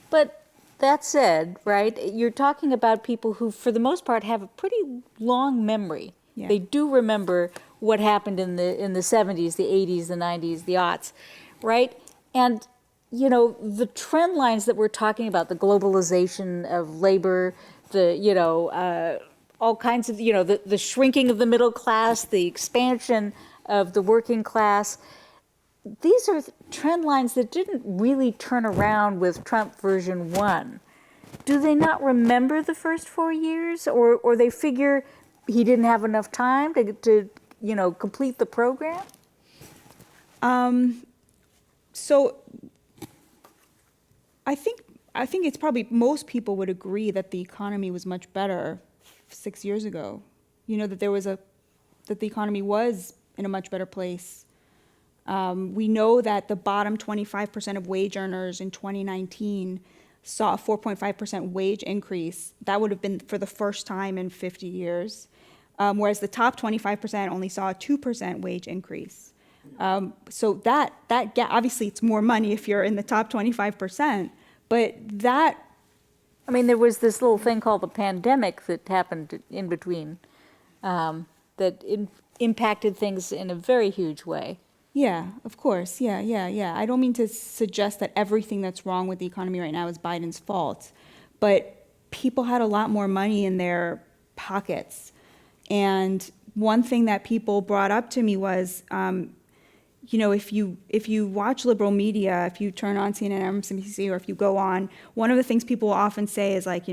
But that said, right, you're talking about people who, for the most part, have a pretty long memory. Yeah. They do remember what happened in the 70s, the 80s, the 90s, the aughts, right? And the trend lines that we're talking about, the globalization of labor, all kinds of, the shrinking of the middle class, the expansion of the working class, these are trend lines that didn't really turn around with Trump version 1. Do they not remember the first 4 years? Or they figure he didn't have enough time to complete the program? So I think it's probably most people would agree that the economy was much better 6 years ago. That that the economy was in a much better place. We know that the bottom 25% of wage earners in 2019 saw a 4.5% wage increase. That would have been for the first time in 50 years. Whereas the top 25% only saw a 2% wage increase. So that gap, obviously it's more money if you're in the top 25%, but that. I mean, there was this little thing called the pandemic that happened in between that impacted things in a very huge way. Yeah, of course. Yeah. I don't mean to suggest that everything that's wrong with the economy right now is Biden's fault, but people had a lot more money in their pockets. And one thing that people brought up to me was, if you watch liberal media, if you turn on CNN, MSNBC, or if you go on, one of the things people often say is like,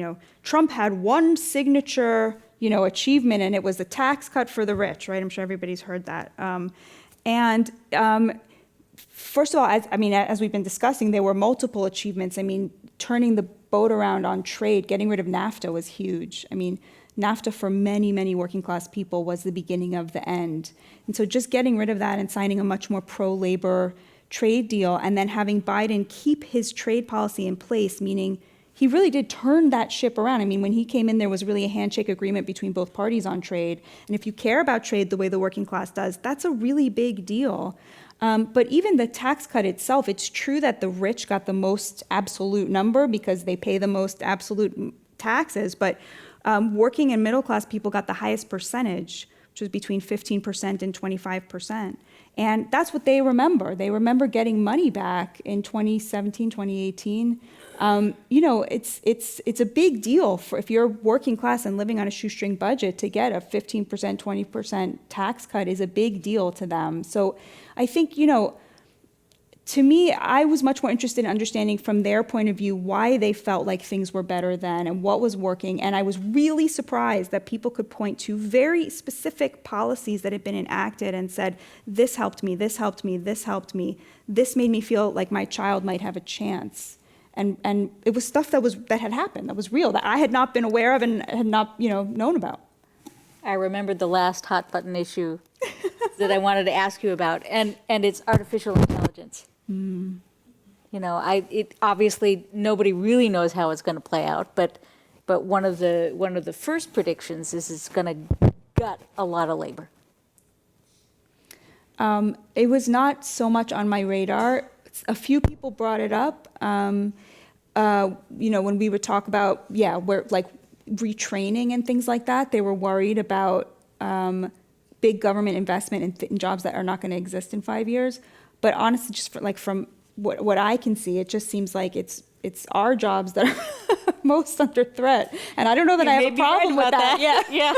Trump had one signature, achievement, and it was the tax cut for the rich, right? I'm sure everybody's heard that. First of all, as we've been discussing, there were multiple achievements. I mean, turning the boat around on trade, getting rid of NAFTA was huge. I mean, NAFTA for many, many working class people was the beginning of the end. And so just getting rid of that and signing a much more pro-labor trade deal, and then having Biden keep his trade policy in place, meaning he really did turn that ship around. I mean, when he came in, there was really a handshake agreement between both parties on trade. And if you care about trade the way the working class does, that's a really big deal. But even the tax cut itself, it's true that the rich got the most absolute number because they pay the most absolute taxes, but working and middle class people got the highest percentage, which was between 15% and 25%. And that's what they remember. They remember getting money back in 2017, 2018. It's a big deal for if you're working class and living on a shoestring budget to get a 15%, 20% tax cut is a big deal to them. So I think, to me, I was much more interested in understanding from their point of view why they felt like things were better then and what was working. And I was really surprised that people could point to very specific policies that had been enacted and said, this helped me, this helped me, this helped me. This made me feel like my child might have a chance. And it was stuff that had happened, that was real, that I had not been aware of and had not, known about. I remembered the last hot button issue that I wanted to ask you about, and it's artificial intelligence. It obviously nobody really knows how it's going to play out, but one of the first predictions is it's going to gut a lot of labor. It was not so much on my radar. A few people brought it up. When we would talk about where like retraining and things like that, they were worried about big government investment in jobs that are not going to exist in 5 years. But honestly, just from what I can see, it just seems like it's our jobs that are most under threat. And I don't know that I have a problem with that. Yeah.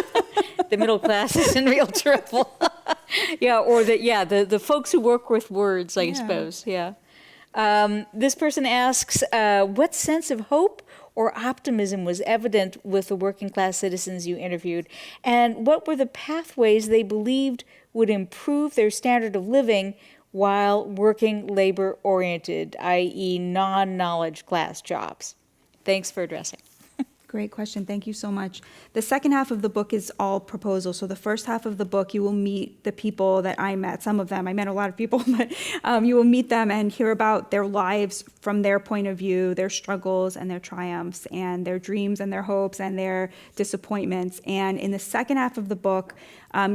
The middle class is in real trouble. Or the folks who work with words, I suppose. Yeah. This person asks, what sense of hope or optimism was evident with the working class citizens you interviewed? And what were the pathways they believed would improve their standard of living while working labor-oriented, i.e. non-knowledge class jobs? Thanks for addressing. Great question. Thank you so much. The second half of the book is all proposals. So the first half of the book, you will meet the people that I met, some of them. I met a lot of people, but you will meet them and hear about their lives from their point of view, their struggles and their triumphs and their dreams and their hopes and their disappointments. And in the second half of the book,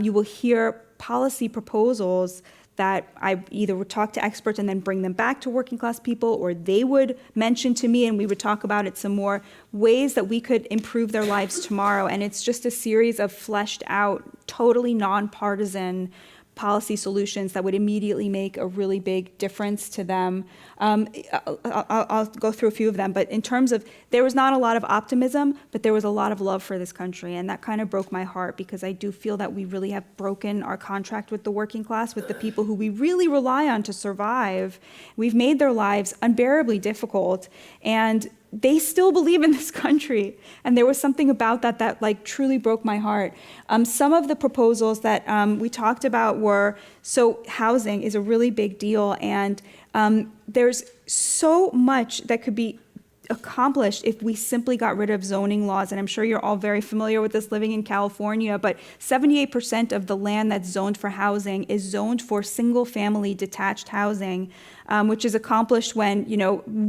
you will hear policy proposals that I either would talk to experts and then bring them back to working class people, or they would mention to me and we would talk about it some more, ways that we could improve their lives tomorrow. And it's just a series of fleshed out, totally nonpartisan policy solutions that would immediately make a really big difference to them. I'll go through a few of them, but in terms of, there was not a lot of optimism, but there was a lot of love for this country, and that kind of broke my heart because I do feel that we really have broken our contract with the working class, with the people who we really rely on to survive. We've made their lives unbearably difficult, and they still believe in this country. And there was something about that like truly broke my heart. Some of the proposals that we talked about were, so housing is a really big deal. And there's so much that could be accomplished if we simply got rid of zoning laws. And I'm sure you're all very familiar with this living in California, but 78% of the land that's zoned for housing is zoned for single family detached housing, which is accomplished when,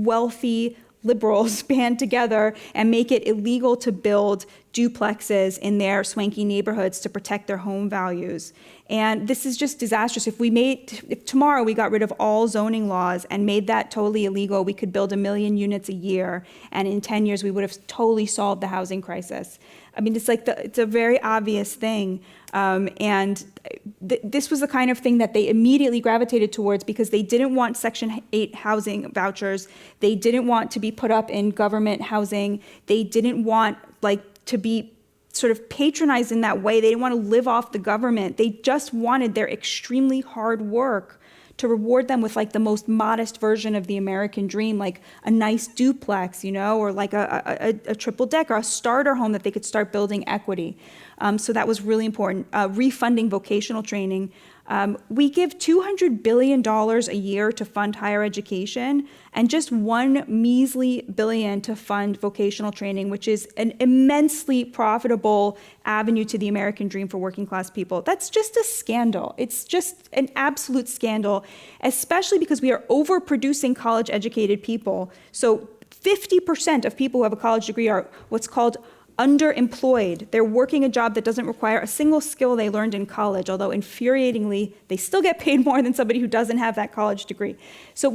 wealthy, liberals band together and make it illegal to build duplexes in their swanky neighborhoods to protect their home values. And this is just disastrous. If tomorrow we got rid of all zoning laws and made that totally illegal, we could build 1 million units a year, and in 10 years we would have totally solved the housing crisis. I mean, it's a very obvious thing. This was the kind of thing that they immediately gravitated towards because they didn't want Section 8 housing vouchers. They didn't want to be put up in government housing. They didn't want to be sort of patronized in that way. They didn't want to live off the government. They just wanted their extremely hard work to reward them with the most modest version of the American dream, like a nice duplex, or like a triple deck or a starter home that they could start building equity. So that was really important. Refunding vocational training. We give $200 billion a year to fund higher education and just $1 measly billion to fund vocational training, which is an immensely profitable avenue to the American dream for working class people. That's just a scandal. It's just an absolute scandal, especially because we are overproducing college educated people. So 50% of people who have a college degree are what's called underemployed. They're working a job that doesn't require a single skill they learned in college, although infuriatingly, they still get paid more than somebody who doesn't have that college degree. So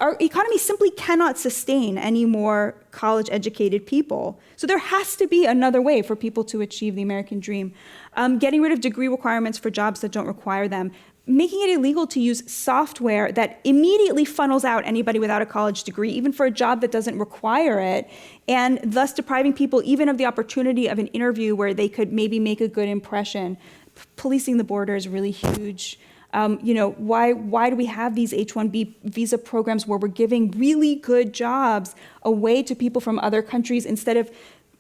our economy simply cannot sustain any more college-educated people. So there has to be another way for people to achieve the American dream. Getting rid of degree requirements for jobs that don't require them. Making it illegal to use software that immediately funnels out anybody without a college degree, even for a job that doesn't require it, and thus depriving people even of the opportunity of an interview where they could maybe make a good impression. Policing the border is really huge. Why do we have these H-1B visa programs where we're giving really good jobs away to people from other countries instead of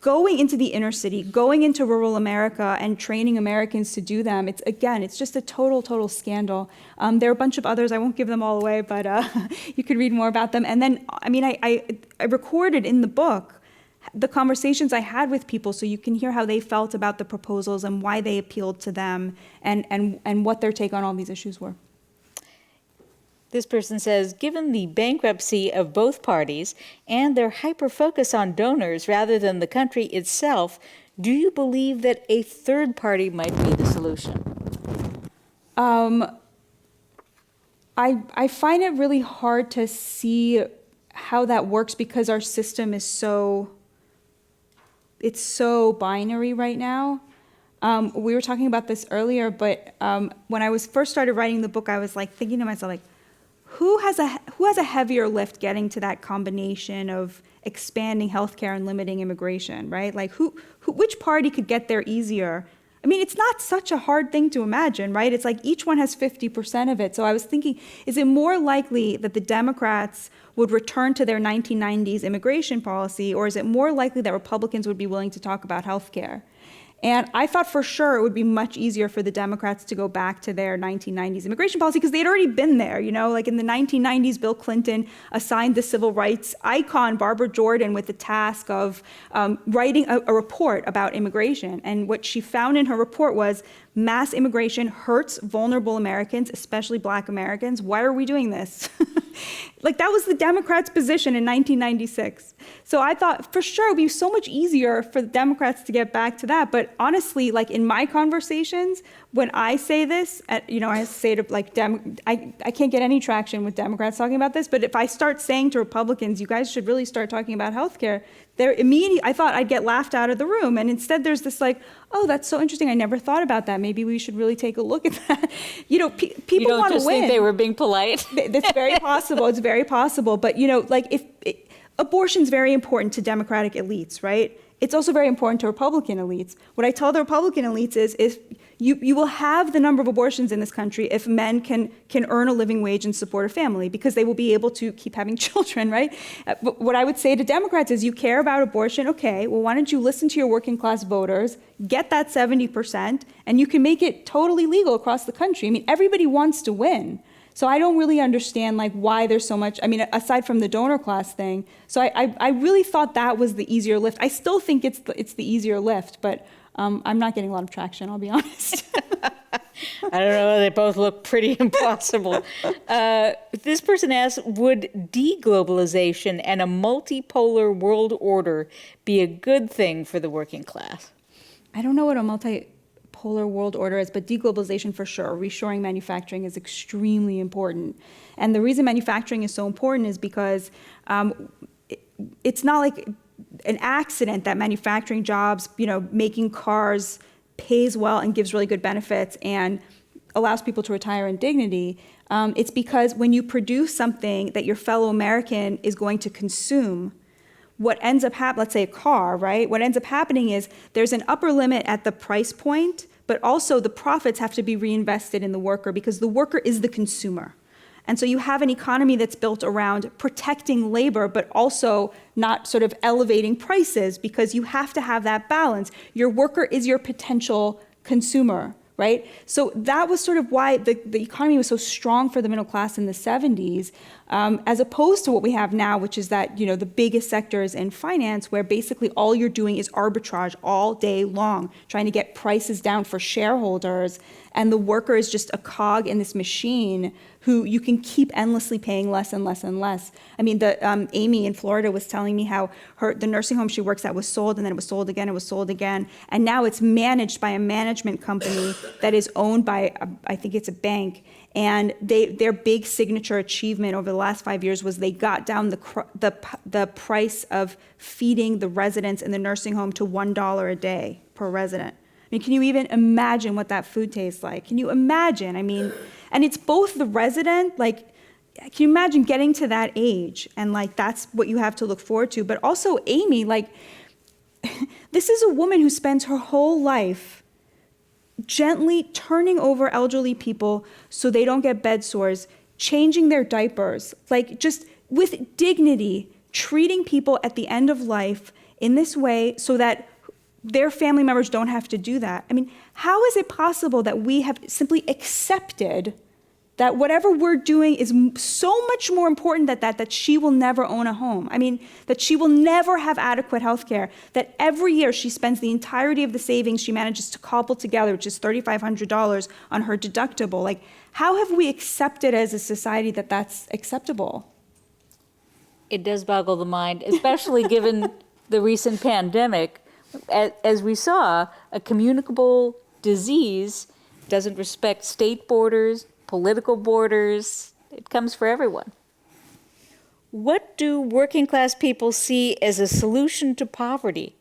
going into the inner city, going into rural America and training Americans to do them? It's just a total scandal. There are a bunch of others. I won't give them all away, but you could read more about them. And then, I recorded in the book the conversations I had with people so you can hear how they felt about the proposals and why they appealed to them and what their take on all these issues were. This person says, given the bankruptcy of both parties and their hyper-focus on donors rather than the country itself, do you believe that a third party might be the solution? I find it really hard to see how that works because our system is so binary right now. We were talking about this earlier, but when I first started writing the book, I was thinking to myself, who has a heavier lift getting to that combination of expanding healthcare and limiting immigration, right? Which party could get there easier? It's not such a hard thing to imagine, right? It's each one has 50% of it. So I was thinking, is it more likely that the Democrats would return to their 1990s immigration policy, or is it more likely that Republicans would be willing to talk about healthcare? And I thought for sure it would be much easier for the Democrats to go back to their 1990s immigration policy because they'd already been there, in the 1990s, Bill Clinton assigned the civil rights icon, Barbara Jordan, with the task of writing a report about immigration. And what she found in her report was mass immigration hurts vulnerable Americans, especially Black Americans. Why are we doing this? That was the Democrats' position in 1996. So I thought for sure it would be so much easier for the Democrats to get back to that. But honestly, in my conversations, when I say this, I say to I can't get any traction with Democrats talking about this. But if I start saying to Republicans, you guys should really start talking about healthcare, I thought I'd get laughed out of the room. And instead there's this oh, that's so interesting. I never thought about that. Maybe we should really take a look at that. People want to win. You don't just think they were being polite? It's very possible. It's very possible. But, abortion's very important to Democratic elites, right? It's also very important to Republican elites. What I tell the Republican elites is you will have the number of abortions in this country if men can earn a living wage and support a family, because they will be able to keep having children, right? But what I would say to Democrats is, you care about abortion, okay, well, why don't you listen to your working class voters, get that 70%, and you can make it totally legal across the country. Everybody wants to win. So I don't really understand why there's so much, aside from the donor class thing. So I really thought that was the easier lift. I still think it's the easier lift, but I'm not getting a lot of traction, I'll be honest. I don't know, they both look pretty impossible. This person asks, would deglobalization and a multipolar world order be a good thing for the working class? I don't know what a multipolar world order is, but deglobalization for sure. Reshoring manufacturing is extremely important. And the reason manufacturing is so important is because it's not like an accident that manufacturing jobs, making cars pays well and gives really good benefits and allows people to retire in dignity. It's because when you produce something that your fellow American is going to consume, what ends up happening, let's say a car, right? What ends up happening is there's an upper limit at the price point, but also the profits have to be reinvested in the worker because the worker is the consumer. And so you have an economy that's built around protecting labor, but also not sort of elevating prices because you have to have that balance. Your worker is your potential consumer, right? So that was sort of why the economy was so strong for the middle class in the 70s, as opposed to what we have now, which is that, the biggest sector is in finance, where basically all you're doing is arbitrage all day long, trying to get prices down for shareholders. And the worker is just a cog in this machine who you can keep endlessly paying less and less and less. I mean, Amy in Florida was telling me how the nursing home she works at was sold, and then it was sold again, it was sold again. And now it's managed by a management company that is owned by, I think it's a bank. And their big signature achievement over the last 5 years was they got down the price of feeding the residents in the nursing home to $1 a day per resident. I mean, can you even imagine what that food tastes like? Can you imagine? I mean, and it's both the resident, can you imagine getting to that age? And that's what you have to look forward to. But also Amy, this is a woman who spends her whole life gently turning over elderly people so they don't get bed sores, changing their diapers, just with dignity, treating people at the end of life in this way so that their family members don't have to do that. I mean, how is it possible that we have simply accepted that whatever we're doing is so much more important that she will never own a home? I mean, that she will never have adequate health care, that every year she spends the entirety of the savings she manages to cobble together, which is $3,500 on her deductible. How have we accepted as a society that that's acceptable? It does boggle the mind, especially given the recent pandemic. As we saw, a communicable disease doesn't respect state borders, political borders. It comes for everyone. What do working class people see as a solution to poverty?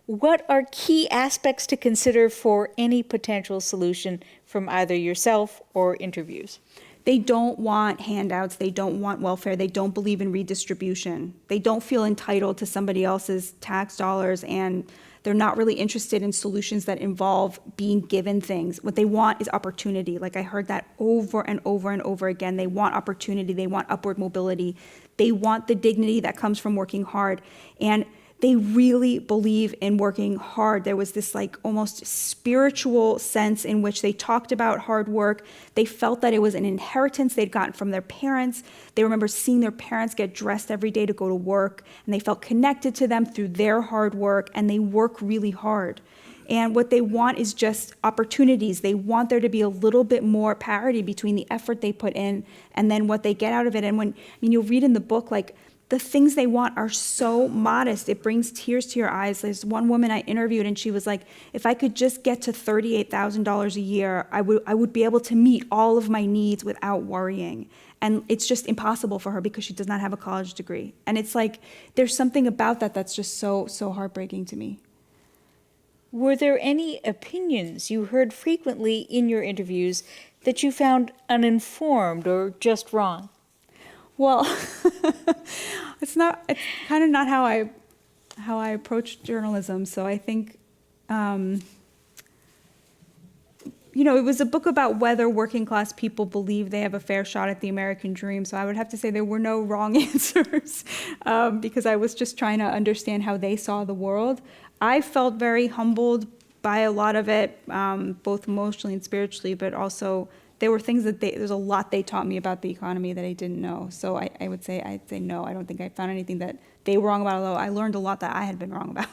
What are key aspects to consider for any potential solution from either yourself or interviews? They don't want handouts. They don't want welfare. They don't believe in redistribution. They don't feel entitled to somebody else's tax dollars, and they're not really interested in solutions that involve being given things. What they want is opportunity. I heard that over and over and over again. They want opportunity. They want upward mobility. They want the dignity that comes from working hard. And they really believe in working hard. There was this almost spiritual sense in which they talked about hard work. They felt that it was an inheritance they'd gotten from their parents. They remember seeing their parents get dressed every day to go to work, and they felt connected to them through their hard work, and they work really hard. And what they want is just opportunities. They want there to be a little bit more parity between the effort they put in and then what they get out of it. And you'll read in the book, the things they want are so modest. It brings tears to your eyes. There's one woman I interviewed, and she was like, if I could just get to $38,000 a year, I would be able to meet all of my needs without worrying. And it's just impossible for her because she does not have a college degree. And it's there's something about that that's just so heartbreaking to me. Were there any opinions you heard frequently in your interviews that you found uninformed or just wrong? Well, it's kind of not how I approach journalism. So I think, it was a book about whether working class people believe they have a fair shot at the American dream. So I would have to say there were no wrong answers because I was just trying to understand how they saw the world. I felt very humbled by a lot of it, both emotionally and spiritually, but also there were things there's a lot they taught me about the economy that I didn't know. So I'd say no, I don't think I found anything that they were wrong about, although I learned a lot that I had been wrong about.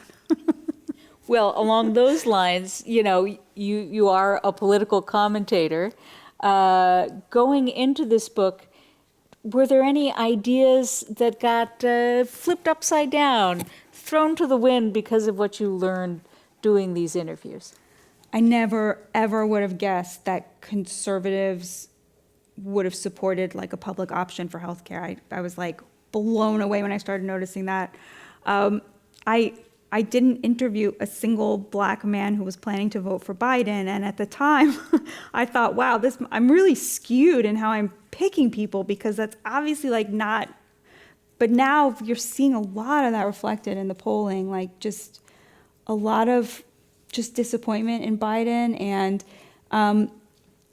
Well, along those lines, you are a political commentator. Going into this book, were there any ideas that got flipped upside down, thrown to the wind because of what you learned doing these interviews? I never, ever would have guessed that conservatives would have supported like a public option for healthcare. I was like blown away when I started noticing that. I didn't interview a single black man who was planning to vote for Biden, and at the time, I thought, wow, I'm really skewed in how I'm picking people because that's obviously like not. But now you're seeing a lot of that reflected in the polling, like just a lot of just disappointment in Biden and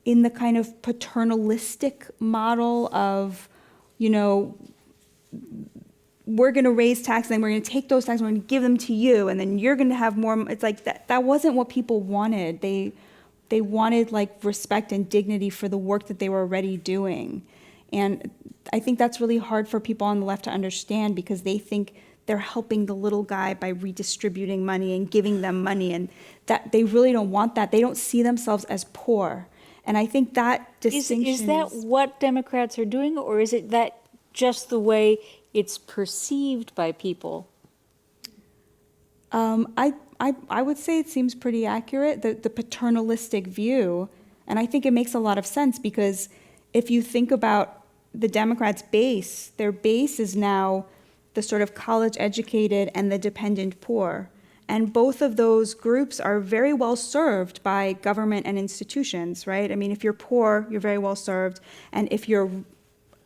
in the kind of paternalistic model of, we're going to raise taxes and we're going to take those taxes and we're going to give them to you and then you're going to have more. It's like that wasn't what people wanted. They wanted like respect and dignity for the work that they were already doing. And I think that's really hard for people on the left to understand because they think they're helping the little guy by redistributing money and giving them money, and that they really don't want that. They don't see themselves as poor. And I think that distinction is that what Democrats are doing, or is it that just the way it's perceived by people? I would say it seems pretty accurate, the paternalistic view. And I think it makes a lot of sense because if you think about the Democrats' base, their base is now the sort of college-educated and the dependent poor. And both of those groups are very well served by government and institutions, right? I mean, if you're poor, you're very well served. And if you're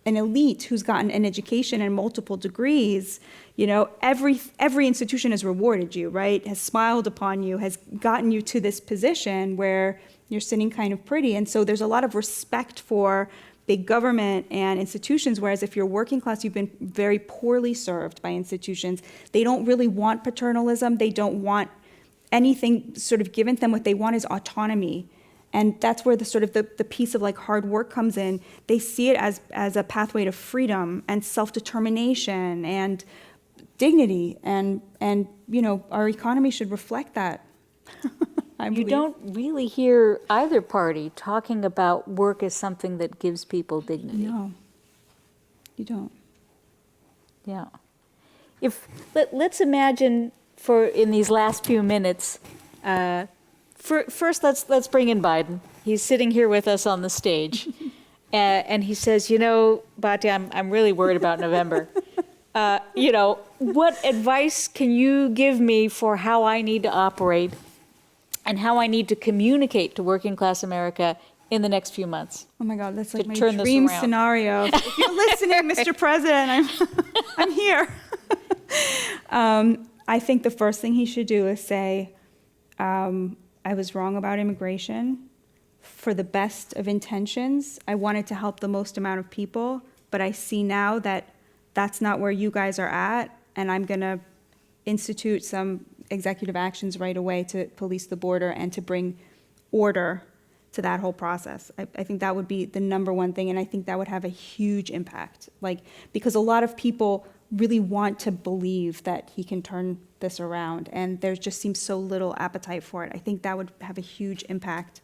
an elite who's gotten an education and multiple degrees, every institution has rewarded you, right? Has smiled upon you, has gotten you to this position where you're sitting kind of pretty. And so there's a lot of respect for big government and institutions, whereas if you're working class, you've been very poorly served by institutions. They don't really want paternalism. They don't want anything sort of given to them. What they want is autonomy. And that's where the sort of the piece of like hard work comes in. They see it as a pathway to freedom and self-determination and dignity. And our economy should reflect that. You don't really hear either party talking about work as something that gives people dignity. No, you don't. Yeah. Let's imagine in these last few minutes, first let's bring in Biden. He's sitting here with us on the stage, and he says, Batya, I'm really worried about November. What advice can you give me for how I need to operate and how I need to communicate to working class America in the next few months? Oh my God, that's like my turn this dream around. Scenario. If you're listening, Mr. President, I'm here. I think the first thing he should do is say, I was wrong about immigration. For the best of intentions, I wanted to help the most amount of people, but I see now that that's not where you guys are at, and I'm gonna institute some executive actions right away to police the border and to bring order to that whole process. I think that would be the number one thing, and I think that would have a huge impact. Because a lot of people really want to believe that he can turn this around, and there just seems so little appetite for it. I think that would have a huge impact.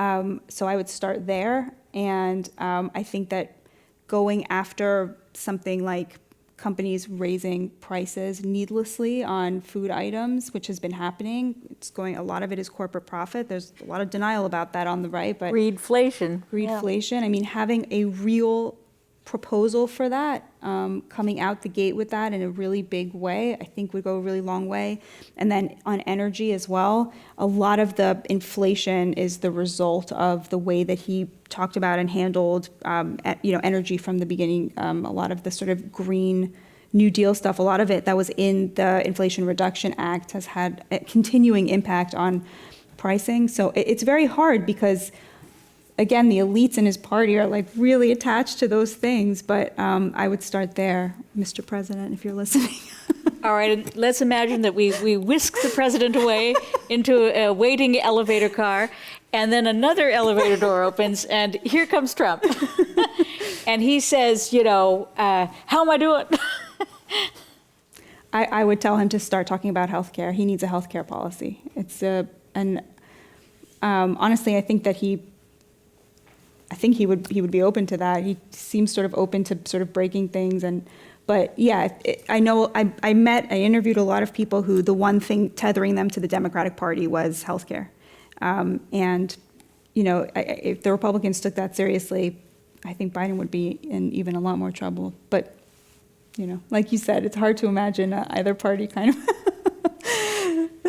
So I would start there, and I think that going after something like companies raising prices needlessly on food items, which has been happening. A lot of it is corporate profit. There's a lot of denial about that on the right, but Greedflation. Greedflation. I mean, having a real proposal for that, coming out the gate with that in a really big way, I think would go a really long way. And then on energy as well, a lot of the inflation is the result of the way that he talked about and handled, energy from the beginning. A lot of the sort of Green New Deal stuff, a lot of it that was in the Inflation Reduction Act has had a continuing impact on pricing. So it's very hard because, again, the elites in his party are like really attached to those things, but I would start there, Mr. President, if you're listening. All right, and let's imagine that we whisk the president away into a waiting elevator car, and then another elevator door opens, and here comes Trump. And he says, how am I doing? I would tell him to start talking about healthcare. He needs a healthcare policy. Honestly, I think he would be open to that. He seems sort of open to sort of breaking things, but yeah, I know I interviewed a lot of people who the one thing tethering them to the Democratic Party was healthcare, and if the Republicans took that seriously, I think Biden would be in even a lot more trouble. But like you said, it's hard to imagine either party kind of.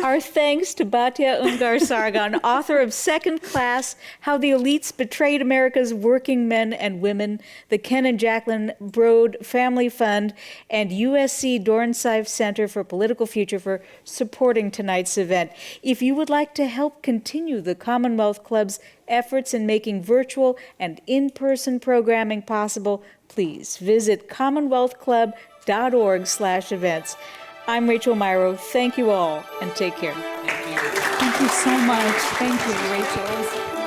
Our thanks to Batya Ungar-Sargon, author of Second Class, How the Elites Betrayed America's Working Men and Women, the Ken and Jacqueline Broad Family Fund, and USC Dornsife Center for Political Future for supporting tonight's event. If you would like to help continue the Commonwealth Club's efforts in making virtual and in-person programming possible, please visit commonwealthclub.org/events. I'm Rachel Myrow. Thank you all, and take care. Thank you so much. Thank you, Rachel.